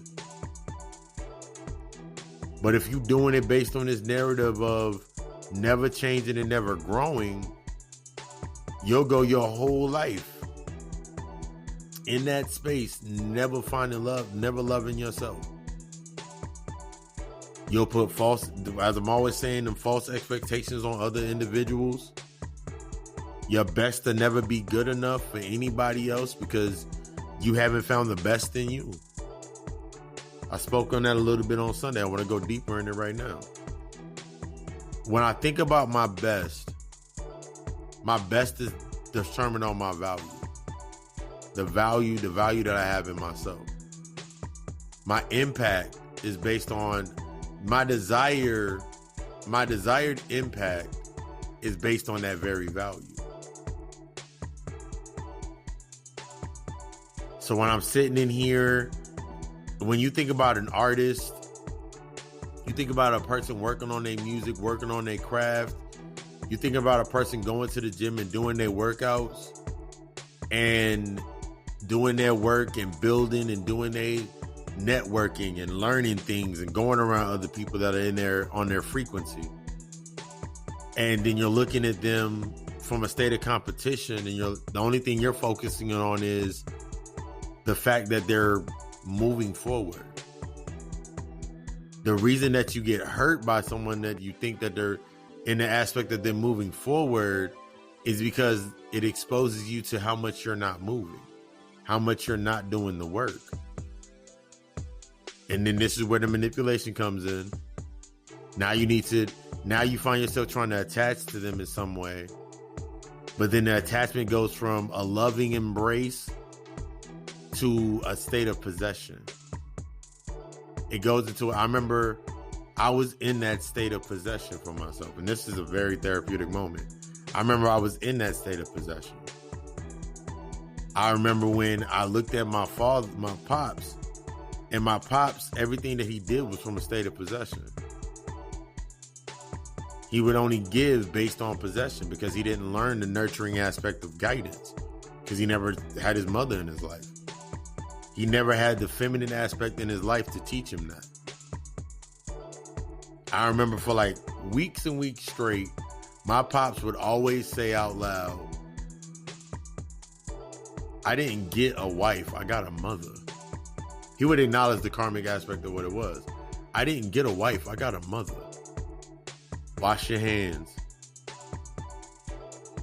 But if you're doing it based on this narrative of never changing and never growing, you'll go your whole life in that space, never finding love, never loving yourself. You'll put false, as I'm always saying, them false expectations on other individuals. Your best to never be good enough for anybody else because you haven't found the best in you. I spoke on that a little bit on Sunday. I want to go deeper in it right now. When I think about my best is determined on my value. The value that I have in myself. My impact is based on my desired impact is based on that very value. So when I'm sitting in here, when you think about an artist, you think about a person working on their music, working on their craft. You think about a person going to the gym and doing their workouts and doing their work and building and doing their networking and learning things and going around other people that are in there on their frequency. And then you're looking at them from a state of competition, and the only thing you're focusing on is the fact that they're moving forward. The reason that you get hurt by someone that you think that they're in the aspect that they're moving forward is because it exposes you to how much you're not moving, how much you're not doing the work. And then this is where the manipulation comes in. Now you find yourself trying to attach to them in some way. But then the attachment goes from a loving embrace to a state of possession. It goes into, I remember I was in that state of possession for myself. And this is a very therapeutic moment. I remember I was in that state of possession. I remember when I looked at my father, my pops, and my pops, everything that he did was from a state of possession. He would only give based on possession because he didn't learn the nurturing aspect of guidance because he never had his mother in his life. He never had the feminine aspect in his life to teach him that. I remember for like weeks and weeks straight, my pops would always say out loud, I didn't get a wife, I got a mother. He would acknowledge the karmic aspect of what it was. I didn't get a wife, I got a mother. Wash your hands.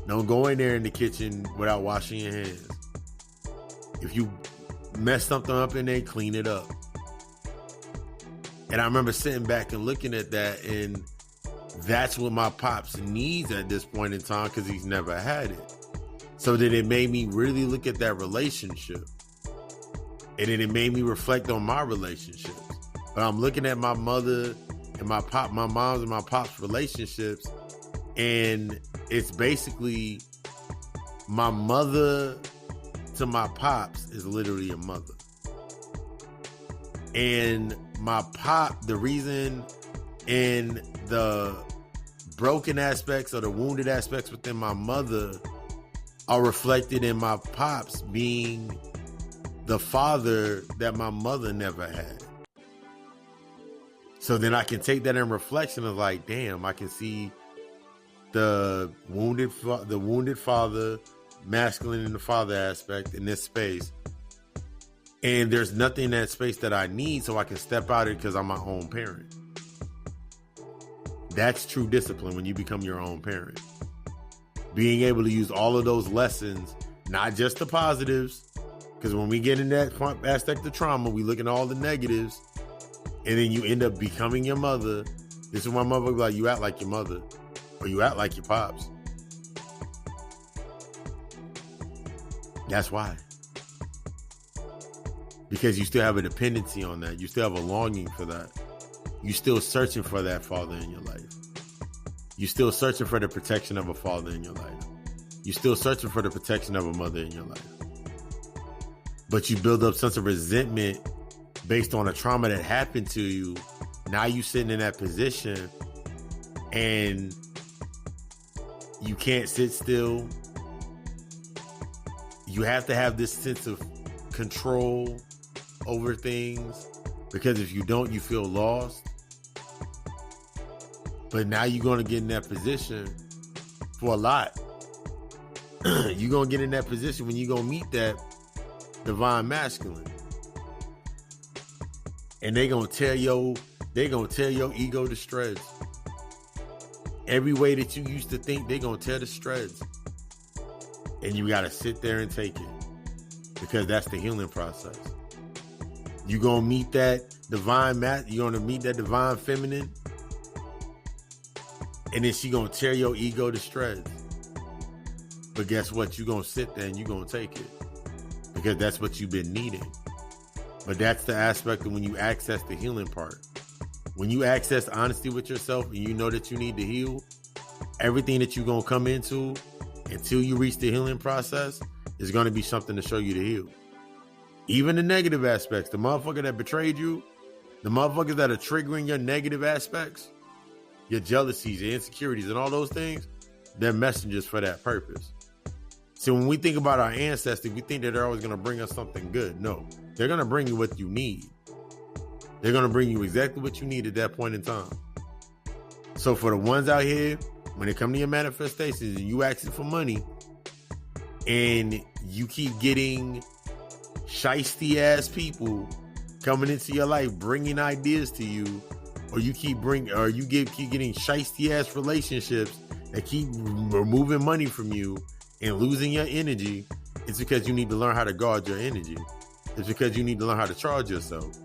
Don't go in there in the kitchen without washing your hands. If you mess something up in there, clean it up. And I remember sitting back and looking at that, and that's what my pops needs at this point in time because he's never had it. So then it made me really look at that relationship. And then it made me reflect on my relationships. But I'm looking at my mother and my mom's and my pop's relationships, and it's basically my mother to my pops is literally a mother. And my pop, the reason in the broken aspects or the wounded aspects within my mother are reflected in my pops being the father that my mother never had. So then I can take that in reflection of like, damn, I can see the wounded father, masculine and the father aspect in this space. And there's nothing in that space that I need, so I can step out of it because I'm my own parent. That's true discipline when you become your own parent. Being able to use all of those lessons, not just the positives, because when we get in that aspect of trauma, we look at all the negatives, and then you end up becoming your mother. This is why my mother will be like, you act like your mother, or you act like your pops. That's why. Because you still have a dependency on that. You still have a longing for that. You're still searching for that father in your life. You're still searching for the protection of a father in your life. You're still searching for the protection of a mother in your life. But you build up sense of resentment based on a trauma that happened to you. Now you sitting in that position and You can't sit still. You have to have this sense of control over things, because if you don't, you feel lost. But now you're going to get in that position for a lot. You're going to get in that position when you're going to meet that divine masculine. And they're going to tear your ego to shreds. Every way that you used to think, they're going to tear to shreds. And you got to sit there and take it, because that's the healing process. You're going to meet that divine you're going to meet that divine feminine, and then she going to tear your ego to shreds. But guess what? You're going to sit there and you're going to take it, because that's what you've been needing. But that's the aspect of when you access the healing part. When you access honesty with yourself and you know that you need to heal, everything that you're going to come into until you reach the healing process is going to be something to show you to heal. Even the negative aspects, the motherfucker that betrayed you, the motherfuckers that are triggering your negative aspects, your jealousies, your insecurities, and all those things, they're messengers for that purpose. So when we think about our ancestors, we think that they're always going to bring us something good. No, they're going to bring you what you need. They're going to bring you exactly what you need at that point in time. So for the ones out here, when it comes to your manifestations and you asking for money and you keep getting shiesty ass people coming into your life, bringing ideas to you, or you keep getting shiesty ass relationships that keep removing money from you and losing your energy, it's because you need to learn how to guard your energy. It's because you need to learn how to charge yourself.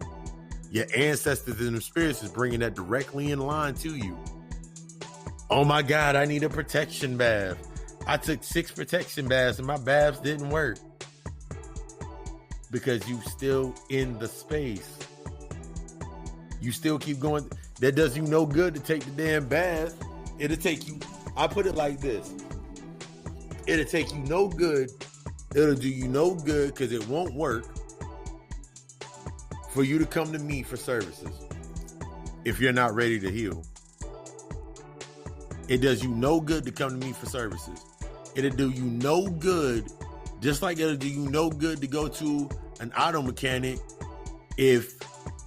Your ancestors and the spirits is bringing that directly in line to you. Oh my God, I need a protection bath. I took 6 protection baths and my baths didn't work. Because you still in the space. You still keep going. That does you no good to take the damn bath. It'll take you, I put it like this. It'll take you no good. It'll do you no good because it won't work for you to come to me for services if you're not ready to heal. It does you no good to come to me for services. It'll do you no good, just like it'll do you no good to go to an auto mechanic if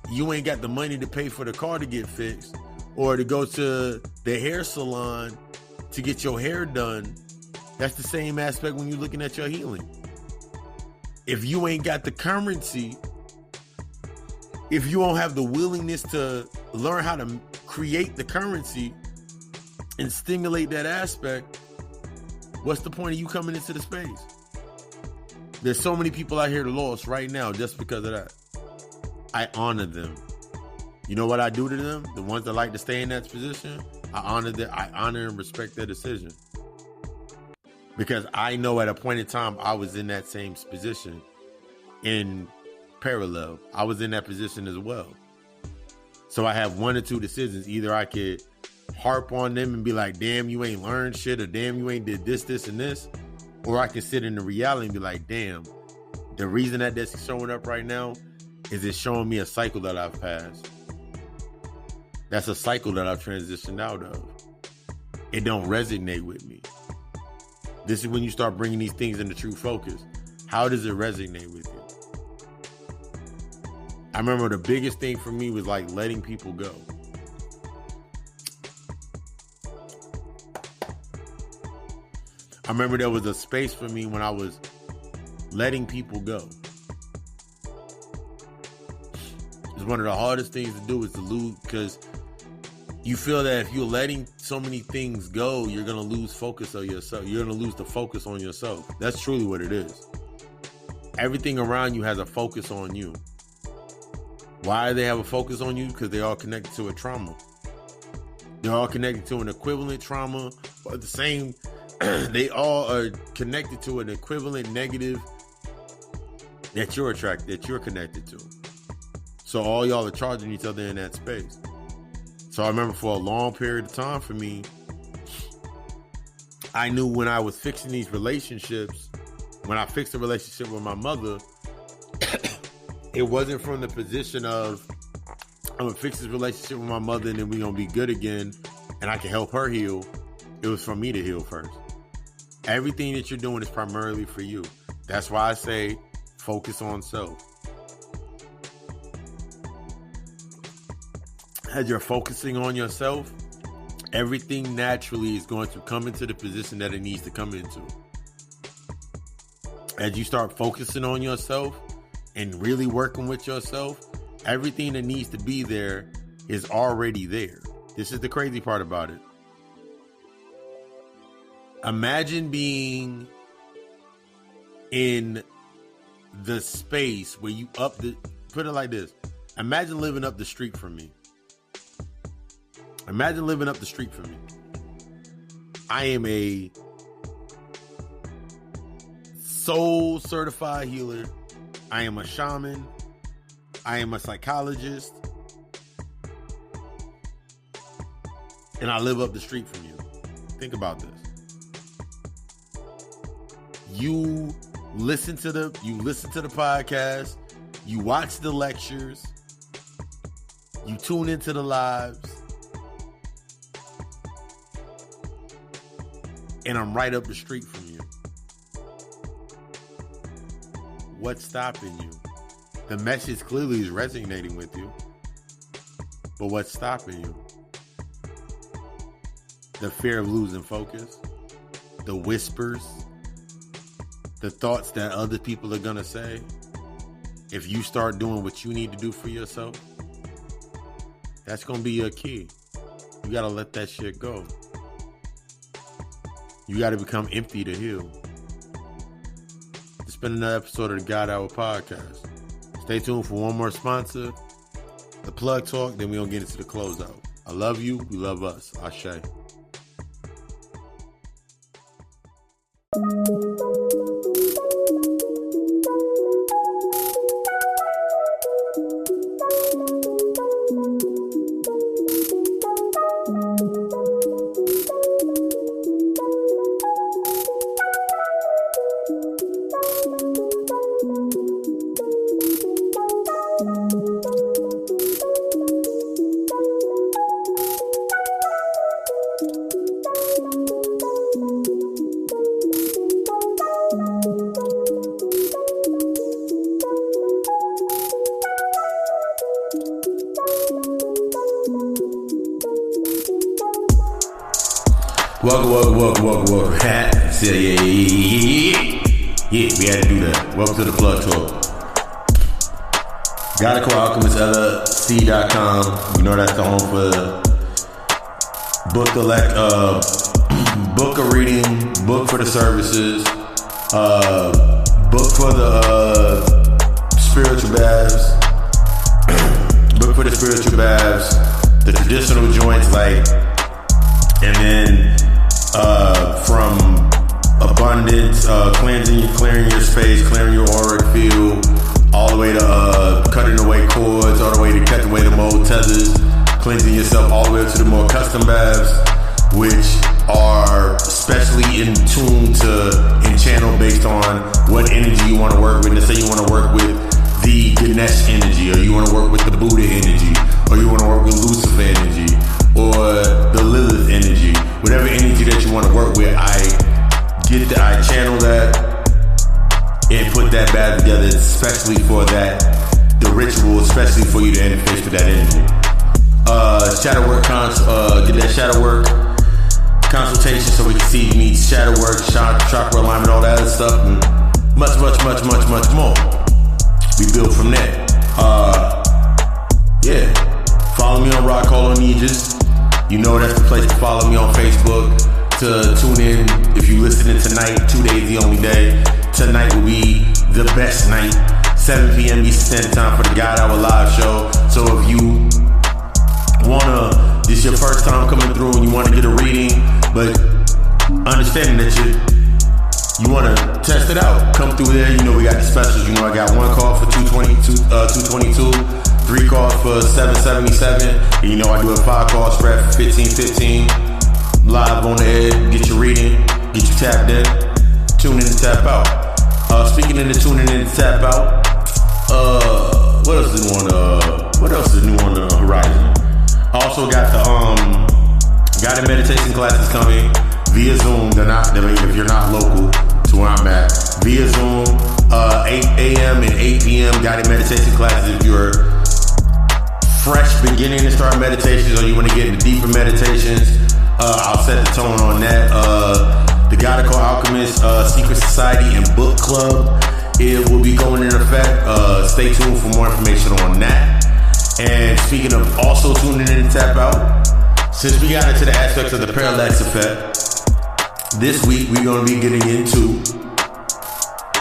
you ain't got the money to pay for the car to get fixed, or to go to the hair salon to get your hair done. That's the same aspect when you're looking at your healing. If you ain't got the currency, if you don't have the willingness to learn how to create the currency and stimulate that aspect, what's the point of you coming into the space? There's so many people out here lost right now just because of that. I honor them. You know what I do to them? The ones that like to stay in that position, I honor and respect their decision. Because I know at a point in time, I was in that same position in parallel. I was in that position as well. So I have one or two decisions. Either I could harp on them and be like, damn, you ain't learned shit, or damn, you ain't did this, this, and this. Or I can sit in the reality and be like, damn, the reason that that's showing up right now is it's showing me a cycle that I've passed. That's a cycle that I've transitioned out of. It don't resonate with me. This is when you start bringing these things into true focus. How does it resonate with you? I remember the biggest thing for me was like letting people go. I remember there was a space for me when I was letting people go. It's one of the hardest things to do is to lose, because you feel that if you're letting so many things go, you're going to lose focus on yourself. You're going to lose the focus on yourself. That's truly what it is. Everything around you has a focus on you. Why do they have a focus on you? Because they're all connected to a trauma. They're all connected to an equivalent trauma, or the same. They all are connected to an equivalent negative that you're connected to. So all y'all are charging each other in that space. So I remember for a long period of time for me, I knew when I was fixing these relationships, when I fixed a relationship with my mother, it wasn't from the position of, I'm going to fix this relationship with my mother and then we're going to be good again and I can help her heal. It It was for me to heal first. Everything that you're doing is primarily for you. That's why I say focus on self. As you're focusing on yourself, everything naturally is going to come into the position that it needs to come into. As you start focusing on yourself and really working with yourself, everything that needs to be there is already there. This is the crazy part about it. Imagine being in the space where you put it like this. Imagine living up the street from me. Imagine living up the street from me. I am a soul certified healer. I am a shaman. I am a psychologist. And I live up the street from you. Think about this. You listen to the podcast, you watch the lectures, you tune into the lives, and I'm right up the street from you. What's stopping you? The message clearly is resonating with you, but what's stopping you? The fear of losing focus, the whispers, the thoughts that other people are going to say. If you start doing what you need to do for yourself, that's going to be your key. You got to let that shit go. You got to become empty to heal. It's been another episode of the God Hour Podcast. Stay tuned for one more sponsor, the Plug Talk, then we're going to get into the closeout. I love you. We love us. Ashe. Welcome. Yeah, we had to do that. Welcome to the Plug Talk. G.O.D. Alkhemist LLC.com. You know that's the home for book a reading, book for the services, book for the spiritual baths, book for the spiritual baths, the traditional joints and then from abundance, clearing your space, clearing your auric field, all the way to cutting away cords, all the way to cutting away the mold tethers, cleansing yourself all the way to the more custom baths, which are specially in tune to and channel based on what energy you want to work with. Let's say you want to work with the Ganesh energy, or you want to work with the Buddha energy, or you want to work with Lucifer energy, or the Lilith energy. Whatever energy that you want to work with, I channel that and put that bath together, especially for that, the ritual, especially for you to interface with that energy. Shadow work, get that shadow work consultation so we can see me shadow work, chakra alignment, all that other stuff, and much more. We build from there. Yeah. Follow me on Rock Holo Nijas. You know that's the place to follow me on Facebook, to tune in. If you're listening tonight, 2 days the only day. Tonight will be the best night, 7 p.m. Eastern Standard Time for the God Hour live show. So if you this is your first time coming through and you want to get a reading, but understanding that you want to test it out, come through there. You know we got the specials. You know I got one call for $222, 3 calls for $777, and you know I do a 5 call spread for $15.15. Live on the air, get your reading, get you tapped in, tune in and tap out. Speaking of the tuning in and tap out, what else is new on the horizon? I also got the guided meditation classes coming. guided meditation classes if you're fresh beginning to start meditations or you want to get into deeper meditations. I'll set the tone on that. The God Alchemist Secret Society and Book Club, it will be going in effect. Stay tuned for more information on that. And speaking of also tuning in to tap out, since we got into the aspects of the Parallax Effect, this week we're going to be getting into,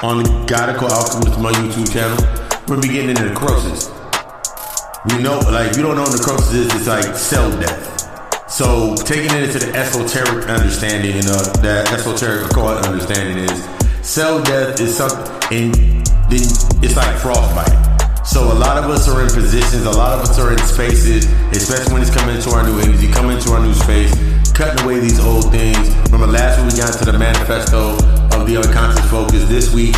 on the God Alchemist, my YouTube channel, we're going to be getting into necrosis. We know, like, if you don't know what necrosis is, it's like cell death. So taking it into the esoteric understanding, that esoteric occult understanding is cell death is something, and then it's like frostbite. So a lot of us are in positions, a lot of us are in spaces, especially when it's coming into our new energy, coming into our new space, cutting away these old things. Remember last week we got into the manifesto of the unconscious focus. This week,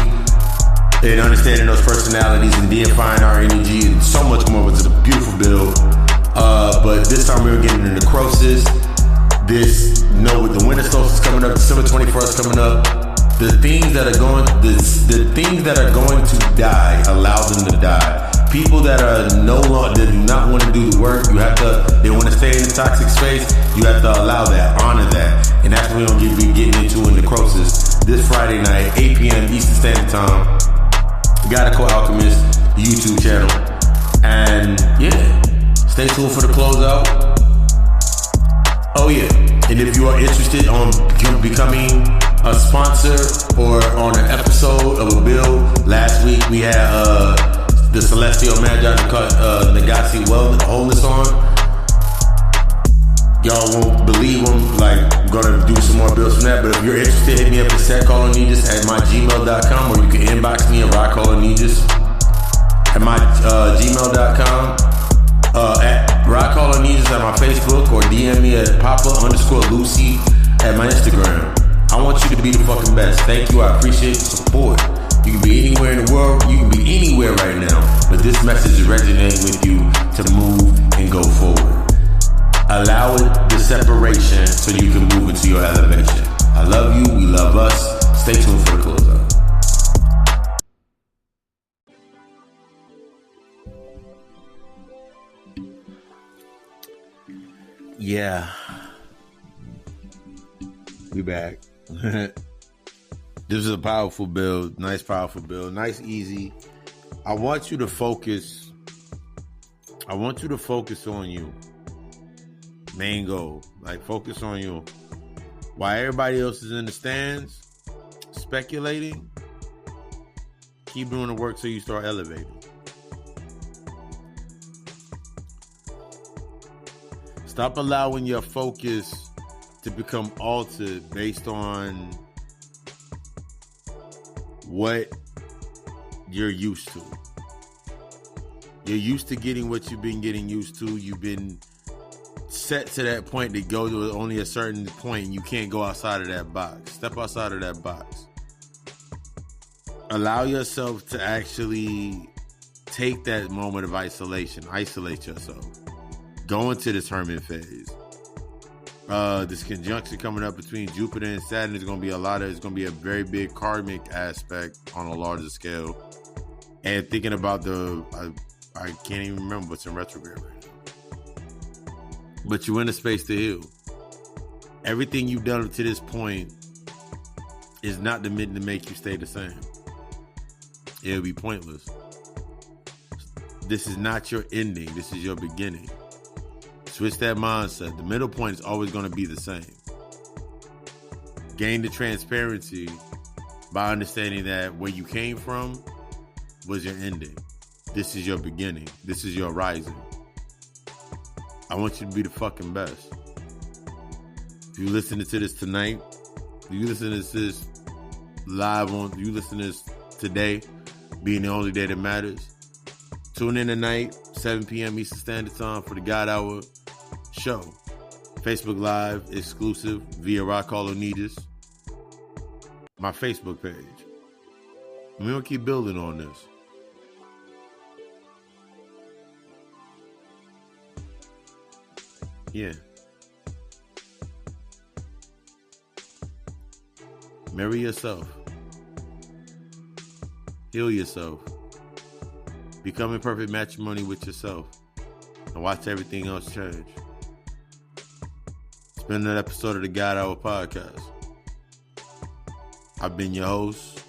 and understanding those personalities and deifying our energy and so much more. Was a beautiful build. But this time we were getting into necrosis. With the winter solstice coming up, December 21st coming up, the things that are going to die, allow them to die. People that are no longer, that do not want to do the work, they want to stay in the toxic space, you have to allow that, honor that. And that's what we're going to be getting into in necrosis this Friday night, 8 p.m. Eastern Standard Time. God Alchemist YouTube channel. And yeah, stay tuned for the closeout. Oh yeah, and if you are interested on becoming a sponsor or on an episode of a build, last week we had the Celestial Magi Nagasi Wholeness on. Y'all won't believe them. Like, I'm gonna do some more builds from that. But if you're interested, hit me up at setcallanegis at mygmail.com, or you can inbox me at rockcallanegis at my gmail.com. At rockcallanegis at my Facebook, or DM me at papa_Lucy at my Instagram. I want you to be the fucking best. Thank you. I appreciate the support. You can be anywhere in the world. You can be anywhere right now. But this message is resonating with you to move and go forward. Allow it the separation so you can move into your elevation. I love you. We love us. Stay tuned for the closeout. Yeah. We back. This is a powerful build. Nice, powerful build. Nice, easy. I want you to focus on you. Main goal. Like, focus on you. While everybody else is in the stands, speculating, keep doing the work till you start elevating. Stop allowing your focus to become altered based on what you're used to. You're used to getting what you've been getting used to. You've been set to that point to go to only a certain point. You can't go outside of that box. Step outside of that box. Allow yourself to actually take that moment of isolation. Isolate yourself. Go into this hermit phase. This conjunction coming up between Jupiter and Saturn is going to be it's going to be a very big karmic aspect on a larger scale. And thinking about I can't even remember what's in retrograde right now. But you're in a space to heal. Everything you've done to this point is not meant to make you stay the same. It'll be pointless. This is not your ending. This is your beginning. Switch that mindset. The middle point is always going to be the same. Gain the transparency by understanding that where you came from was your ending. This is your beginning. This is your rising. I want you to be the fucking best. If you're listening to this tonight, if you listen to this live on, you listen to this today, being the only day that matters, tune in tonight, 7 p.m. Eastern Standard Time for the God Hour show. Facebook Live, exclusive via Rock All Needus. My Facebook page. And we're going to keep building on this. Yeah. Marry yourself. Heal yourself. Become in perfect matrimony with yourself. And watch everything else change. It's been another episode of the God Hour Podcast. I've been your host.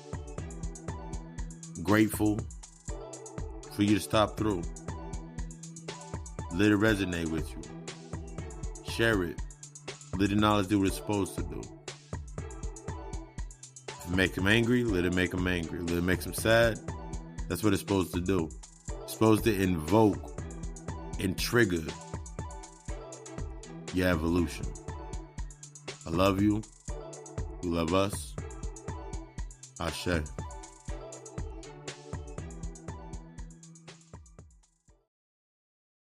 Grateful for you to stop through. Let it resonate with you. Share it. Let the knowledge do what it's supposed to do. If it make them angry, let it make them angry. Let it make them sad. That's what it's supposed to do. It's supposed to invoke and trigger your evolution. I love you. You love us. Ashe.